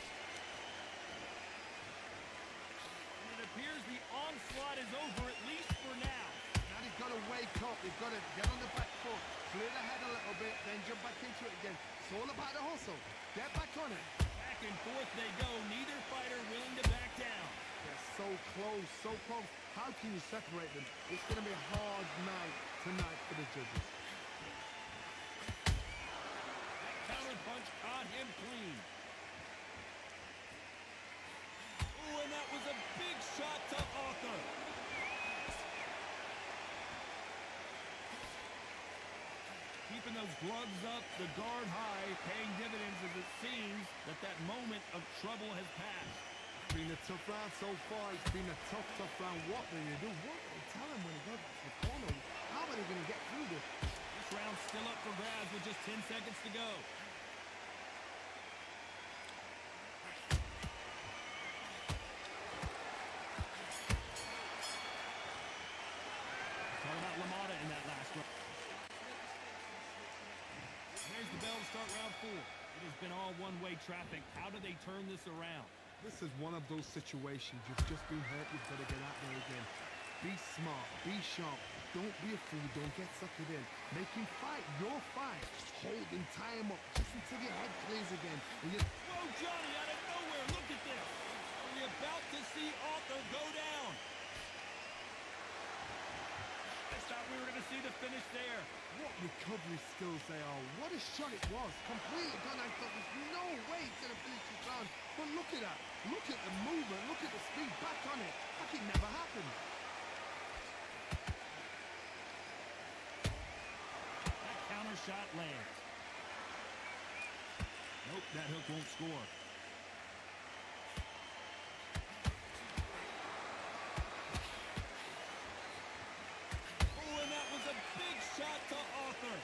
And it appears the onslaught is over, at least for now. Now they've got to wake up. They've got to get on the back foot, clear the head a little bit, then jump back into it again. It's all about the hustle. Get back on it. Back and forth they go. Neither fighter willing to back down. They're so close, so close. How can you separate them? It's going to be a hard night tonight for the judges. That counter punch caught him clean. Ooh, and that was a big shot to Arthur. Keeping those gloves up, the guard high, paying dividends as it seems that moment of trouble has passed. It's been a tough round so far. It's been a tough, tough round. What do you do? What do they tell him when he goes back to the corner? How are they going to get through this? This round's still up for grabs with just 10 seconds to go. Talk about LaMotta in that last round. There's the bell to start round 4. It has been all one-way traffic. How do they turn this around? This is one of those situations. You've just been hurt. You've got to get out there again. Be smart. Be sharp. Don't be a fool. Don't get suckered in. Make him fight your fight. Hold him. Tie him up just until your head clears again. And you... Whoa, Johnny, out of nowhere. Look at this. Are we about to see Arthur go down? I thought we were going to see the finish there. What recovery skills they are. What a shot it was. Completely done. I thought there's no way it's going to finish this round. But look at that. Look at the movement. Look at the speed. Back on it. Like it never happened. That counter shot lands. Nope, that hook won't score. Oh, and that was a big shot to Arthur.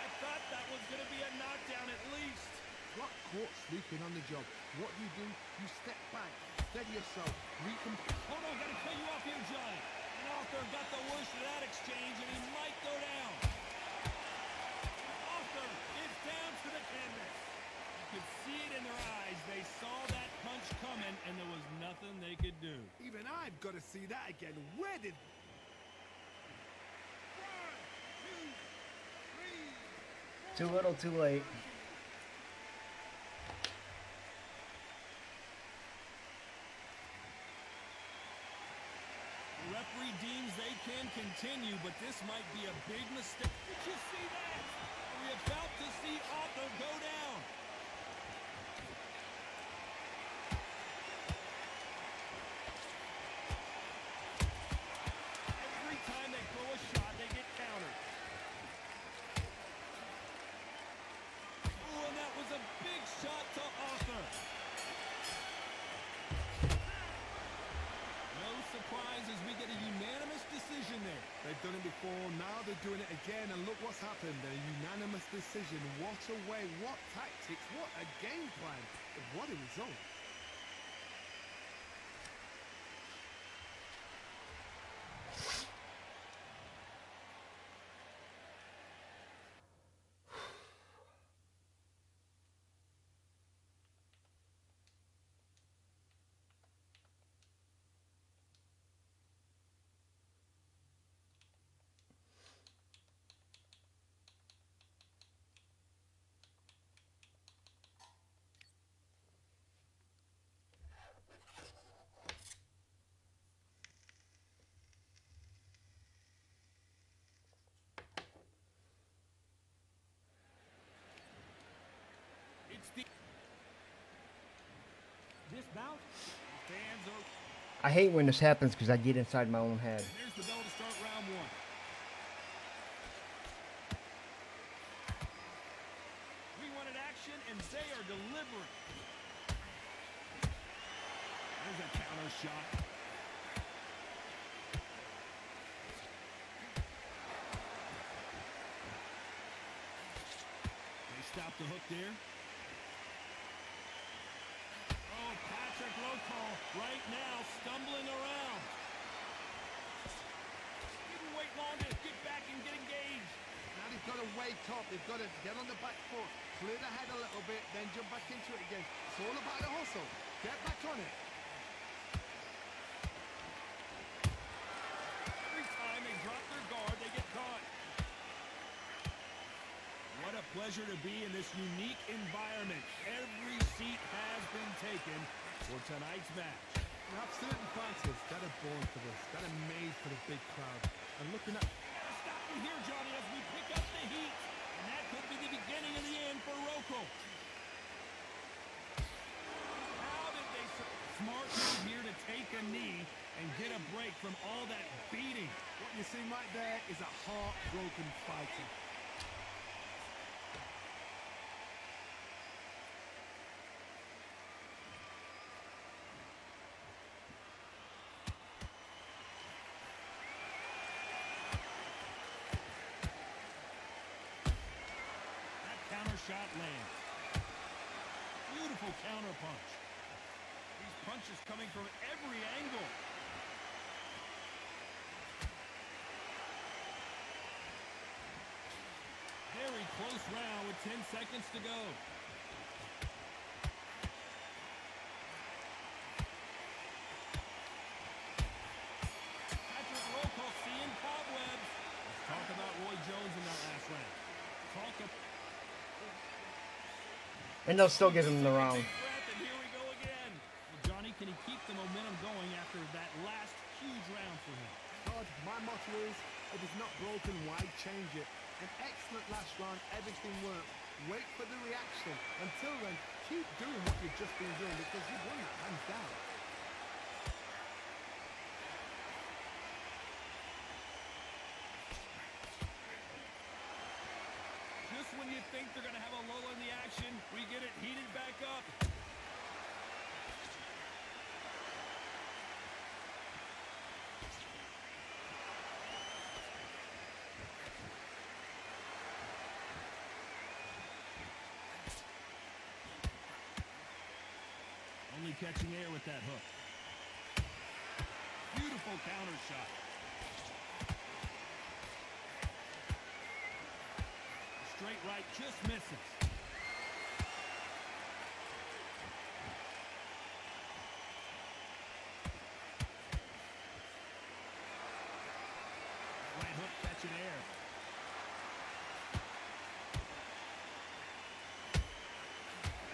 I thought that was going to be a knockdown at least. Got caught sleeping on the job. What do? You step back, steady yourself, Hold on, gotta cut you off here, Johnny. And Arthur got the worst of that exchange, and he might go down. Arthur We've got to see that again. Where did... 1, 2, 3, 4. Too little, too late. The referee deems they can continue, but this might be a big mistake. Did you see that? Are we about to see Otto go down? Every time they throw a shot, they get countered. Oh, and that was a big shot to Arthur. No surprise as we get a unanimous decision there. They've done it before, now they're doing it again, and look what's happened. A unanimous decision. What a way, what tactics, what a game plan. What a result. It's the... This bout, fans are... I hate when this happens because I get inside my own head. Here's the bell to start round 1. We wanted action, and they are delivering. There's a counter shot. They stop the hook there. Oh, Patrick Loco right now stumbling around. Didn't wait long to get back and get engaged. Now they've got to wake up, they've got to get on the back foot, clear the head a little bit, then jump back into it again. It's all about the hustle. Get back on it. Every time they drop their guard, they get caught. What a pleasure to be in this unique environment. Every seat has been taken for tonight's match. Now, certain fighters that are born for this, that are made for the big crowd. And looking at... Stop you here, Johnny, as we pick up the heat. And that could be the beginning of the end for Rocco. How did they... Smart move here to take a knee and get a break from all that beating. What you see right there is a heartbroken fighter. Shot lands. Beautiful counter punch. These punches coming from every angle. Very close round with 10 seconds to go. Patrick Rocco seeing cobwebs. Let's talk about Roy Jones in that last round. Talk about... And they'll still give him the round. And here we go again. Well, Johnny, can he keep the momentum going after that last huge round for him? God, my motto is, if it's not broken, why change it? An excellent last round, everything worked. Wait for the reaction. Until then, keep doing what you've just been doing because you've won that hands down. Just when you think they're going to have a lull in the action, we get it heated back up. Only catching air with that hook. Beautiful counter shot. Straight right just misses. catch it air.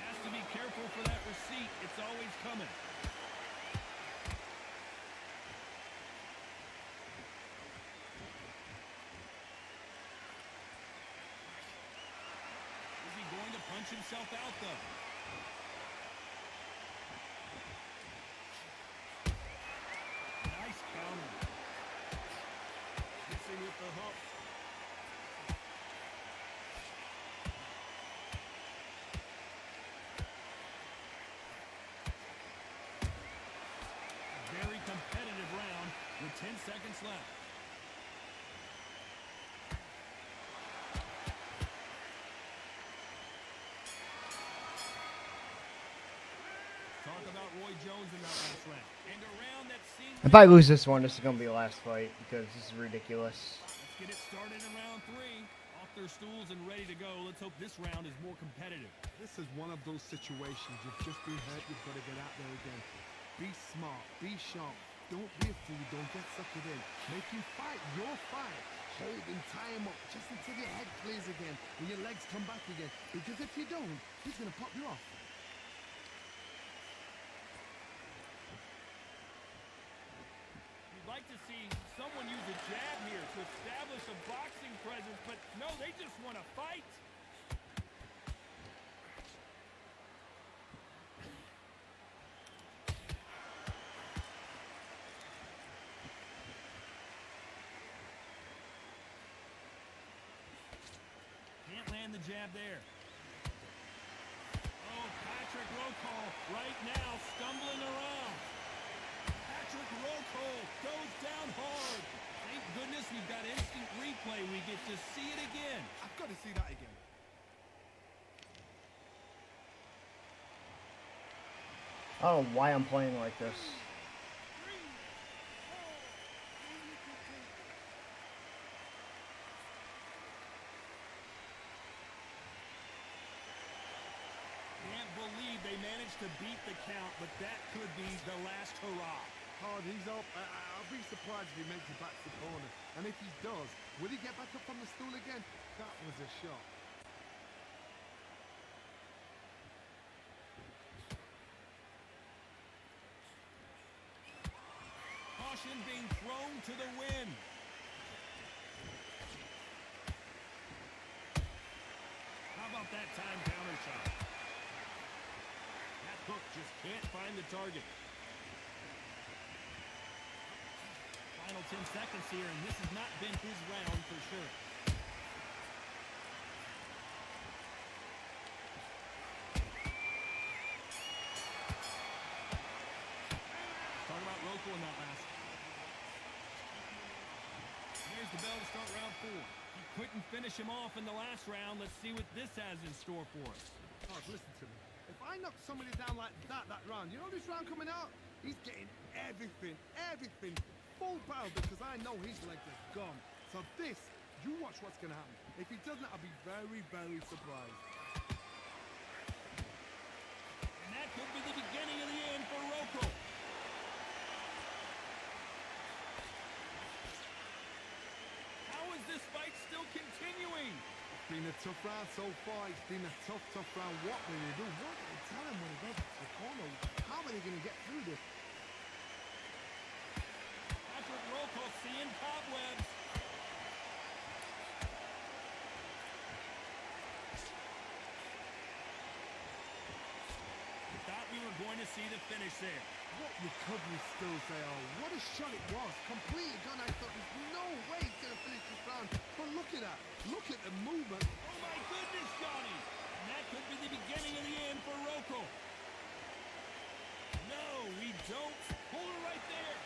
Has to be careful for that receipt. It's always coming. Is he going to punch himself out, though? Nice counter. Missing with the hook. Very competitive round with 10 seconds left. Talk about Roy Jones in that last round. And a round that seemed If I lose this one, this is gonna be the last fight because this is ridiculous. Let's get it started in round 3. Off their stools and ready to go. Let's hope this round is more competitive. This is one of those situations. You've just been hurt. You've got to get out there again. Be smart. Be sharp. Don't be a fool. Don't get suckered in. Make him fight your fight. Hold him, tie him up, just until your head clears again and your legs come back again. Because if you don't, he's going to pop you off. You'd like to see someone use a jab here to establish a boxing presence, but no, they just want to fight. Can't land the jab there. Oh, Patrick Rocol right now stumbling around. Patrick Rocol goes down hard. Thank goodness we've got instant replay. We get to see it again. I've got to see that again. I don't know why I'm playing like this. Can't believe they managed to beat the count, but that could be the last hurrah. Hard, he's up. I'll be surprised if he makes it back to the corner. And if he does, will he get back up from the stool again? That was a shot. Caution being thrown to the wind. How about that time counter shot? That hook just can't find the target. Final 10 seconds here, and this has not been his round for sure. Talk about Rocco in that last. There's the bell to start round 4. He couldn't finish him off in the last round. Let's see what this has in store for us. Hard, listen to me. If I knock somebody down like that round, you know this round coming out? He's getting everything, full power because I know his legs are gone. So this, you watch what's going to happen. If he doesn't, I'll be very, very surprised. And that could be the beginning of the end for Rocco. How is this fight still continuing? It's been a tough round so far. It's been a tough round. What will they do? What will they tell him when he goes to the corner? How are they going to get through this? Patrick Rocco seeing cobwebs. Thought we were going to see the finish there. What recovery skills they are. What a shot it was. Completely gone. I thought there's no way he's going to finish this round. But look at that. Look at the movement. Oh my goodness, Johnny! And that could be the beginning of the end for Rocco. No, we don't. Hold it right there.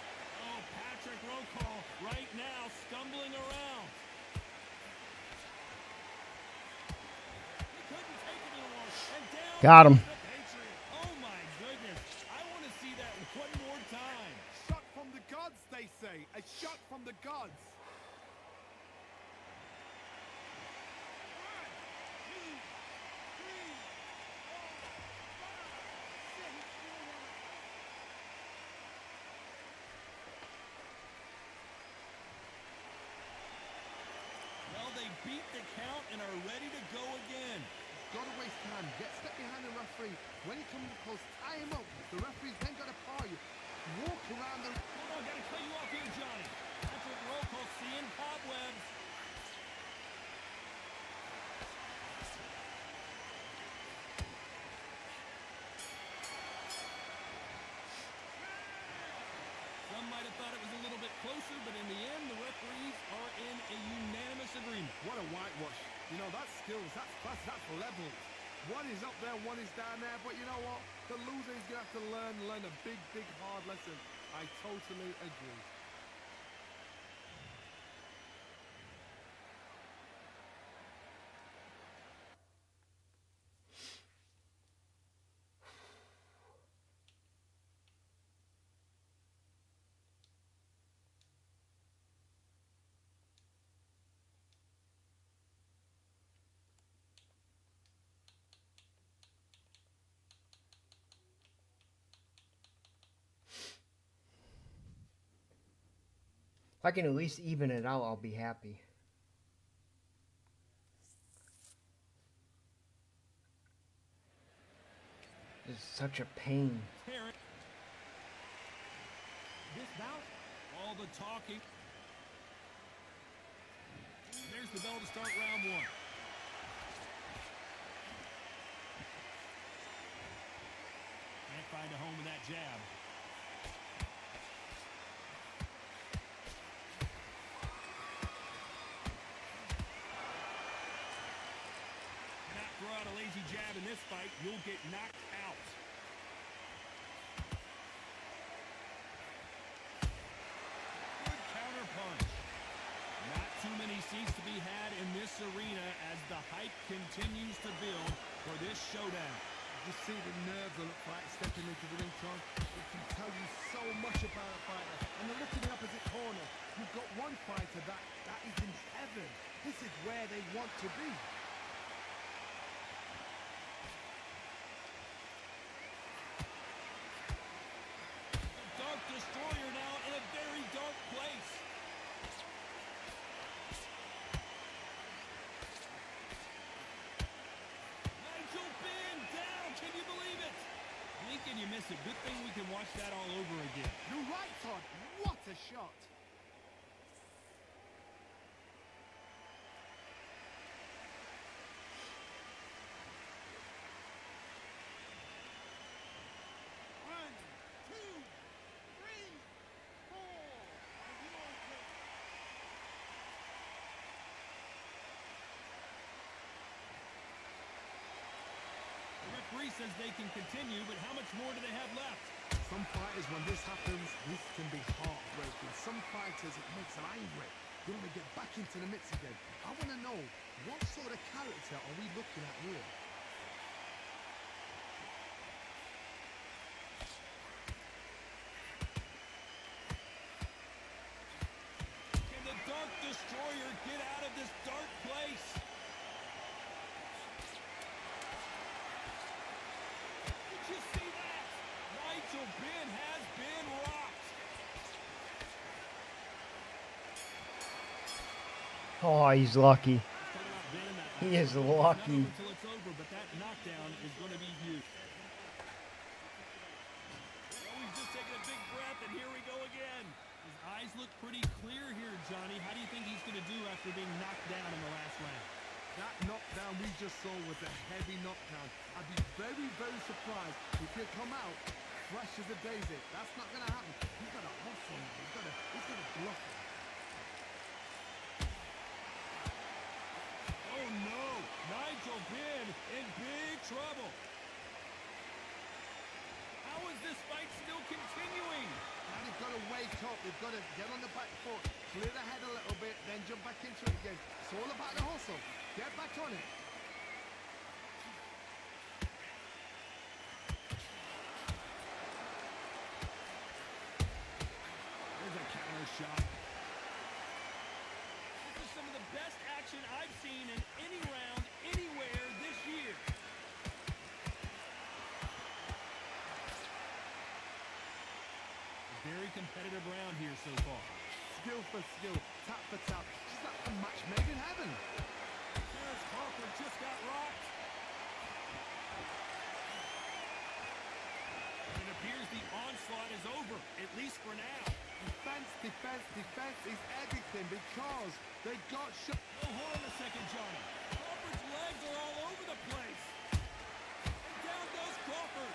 Oh, Patrick Rocco right now stumbling around. He couldn't take it anymore. And down Got him. goes the Patriot. Oh my goodness. I want to see that one more time. Shot from the gods, they say. A shot from the gods. beat the count and are ready to go again. Gotta waste time. Get step behind the referee. When he comes close, tie him up. The referee's then gotta par you. Walk around the... Hold on, gotta cut you off here, Johnny. That's what we're all seeing cobwebs. Some might have thought it was a little bit closer, but in the end, the referees are in a unanimous agreement. What a whitewash. You know, that's skills, that's class, that's levels. One is up there, one is down there, but you know what? The loser is going to have to learn a big, big, hard lesson. I totally agree. If I can at least even it out, I'll be happy. It's such a pain. This bout, all the talking. There's the bell to start round one. Can't find a home with that jab. Cannot throw out a lazy jab in this fight. You'll get knocked out. Good counter punch. Not too many seats to be had in this arena as the hype continues to build for this showdown. You see the nerves on the fight stepping into the ring, Tom. It can tell you so much about a fighter. And then look in the opposite corner. You've got one fighter that is in heaven. This is where they want to be. Dark Destroyer now in a very dark place. Nigel Ben down. Can you believe it? Blink and you miss it. Good thing we can watch that all over again. You're right, Todd. What a shot. One, two, three, four. Are you okay? The referee says they can continue, but how much more do they have left? Some fighters, when this happens, this can be heartbreaking. Some fighters, it makes them angry. They want to get back into the mix again. I want to know, what sort of character are we looking at here? Can the Dark Destroyer get out of this dark place? Did you see that? Nigel Ben has been rocked. Oh, he's lucky. Let's talk about Ben and that. He is It's not over lucky. until it's over, but that knockdown is going to be huge. Oh, he's just taking a big breath, and here we go again. His eyes look pretty clear here, Johnny. How do you think he's going to do after being knocked down in the last round? That knockdown we just saw was a heavy knockdown. I'd be very, very surprised if he'd come out fresh as a daisy. That's not going to happen. He's got to hustle now. He's got to bluff it. Oh, no. Nigel Ben in big trouble. How is this fight still continuing? Now they've got to wake up. They've got to get on the back foot, clear the head a little bit, then jump back into it again. It's all about the hustle. Get back on it. There's a counter shot. This is some of the best action I've seen in any round, anywhere this year. A very competitive round here so far. Skill for skill, tap for tap. Just like a match made in heaven. Stress is everything because they got shot. Oh, hold on a second, Johnny. Crawford's legs are all over the place. And down goes Crawford.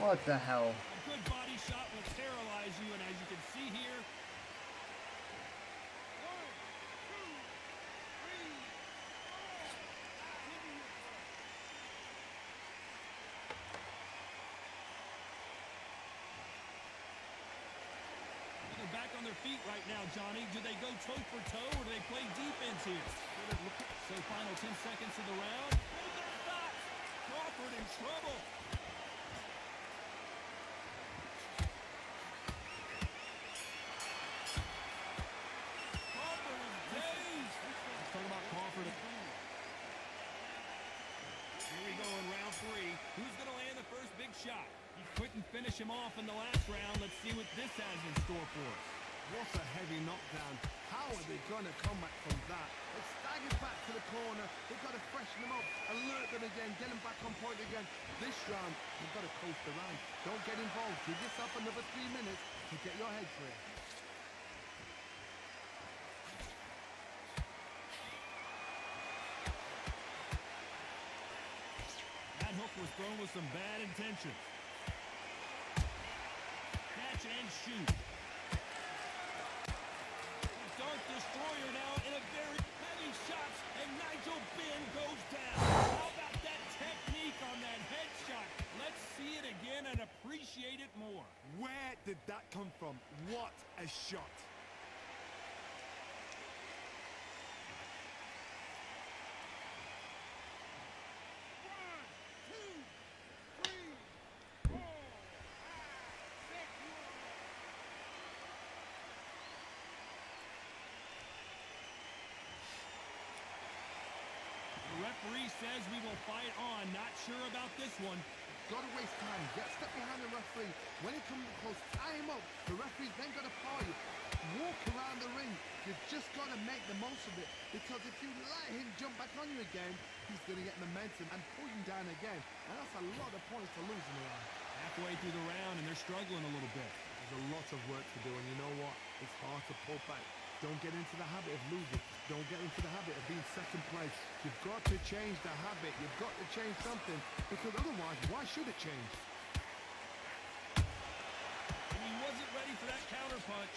What the hell? A good body shot will paralyze you, and as you can see here, they're back on their feet right now, Johnny. Do they go toe for toe, or do they play defense here? So final 10 seconds of the round. Hold their thoughts. Crawford in trouble. Crawford is dazed. Let's talk about Crawford. Here we go in round 3. Who's going to land the first big shot? He couldn't finish him off in the last round. Let's see what this has in store for us. What a heavy knockdown. How are they going to come back from that? They staggered back to the corner. They've got to freshen them up, alert them again, get them back on point again. This round, you've got to coast around. Don't get involved. Give yourself another 3 minutes to get your head clear. That hook was thrown with some bad intentions. Catch and shoot. Dart Destroyer now in a very heavy shots, and Nigel Benn goes down. How about that technique on that headshot? Let's see it again and appreciate it more. Where did that come from? What a shot. The referee says we will fight on. Not sure about this one. Got to waste time. Get step behind the referee. When it comes close, tie him up. The referee's then got to paw you. Walk around the ring. You've just got to make the most of it. Because if you let him jump back on you again, he's going to get momentum and pull you down again. And that's a lot of points to lose in the round. Halfway through the round, and they're struggling a little bit. There's a lot of work to do, and you know what? It's hard to pull back. Don't get into the habit of losing. Don't get into the habit of being second place. You've got to change the habit. You've got to change something, because otherwise, why should it change? And he wasn't ready for that counter punch.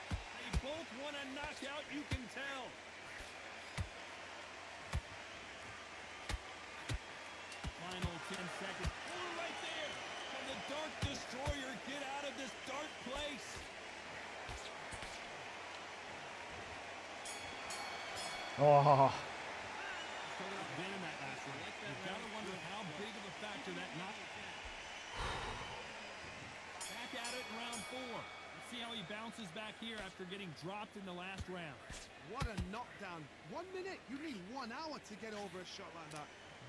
They both want a knockout, you can tell. Final 10 seconds. Oh, right there. Can the Dart Destroyer get out of this dark place? Oh, Been in that last one. You've got to wonder how big of a factor that knock. Back at it in round 4. Let's see how he bounces back here after getting dropped in the last round. What a knockdown. 1 minute. You need 1 hour to get over a shot like that.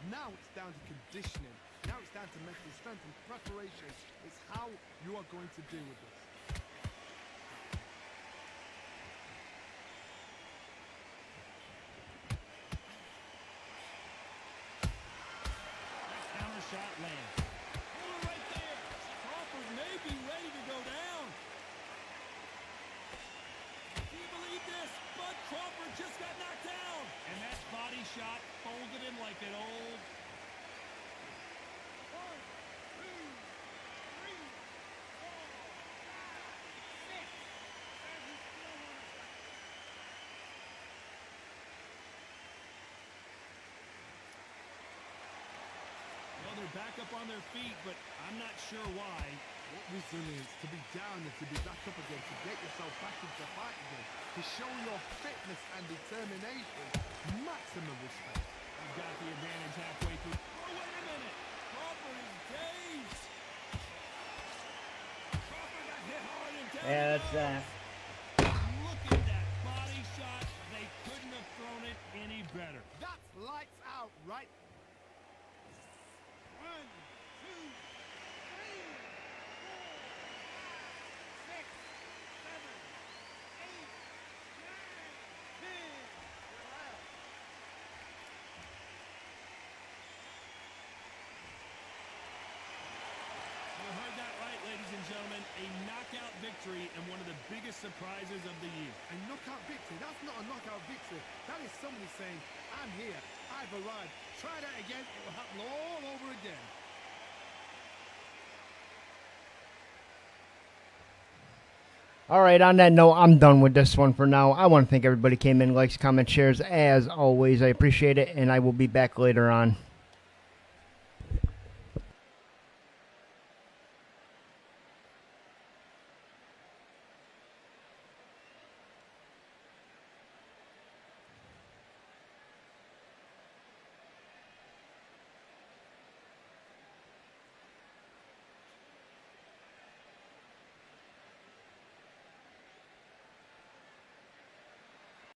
Now it's down to conditioning. Now it's down to mental strength and preparation. It's how you are going to deal with this. That counter shot lands. Oh, right there. Crawford may be ready to go down. Do you believe this? Bud Crawford just got knocked down. And that body shot folded him like an old... Well, they're back up on their feet, but I'm not sure why. What resilience to be down and to be back up again, to get yourself back into fight again, to show your fitness and determination. Maximum respect. He's got the advantage halfway through. Oh, wait a minute. Crawford is dazed. Crawford got hit hard and down. yeah, that's that. Look at that body shot. They couldn't have thrown it any better. That's lights out, right? 1, 2, 3, 4, 5, 6, 7, 8, 9, 10. You heard that right, ladies and gentlemen. A knockout victory and one of the biggest surprises of the year. A knockout victory? That's not a knockout victory. That is somebody saying, I'm here, I've arrived. Try that again, it will happen all over again. All right, on that note, I'm done with this one for now. I want to thank everybody who came in, likes, comments, shares. As always, I appreciate it, and I will be back later on.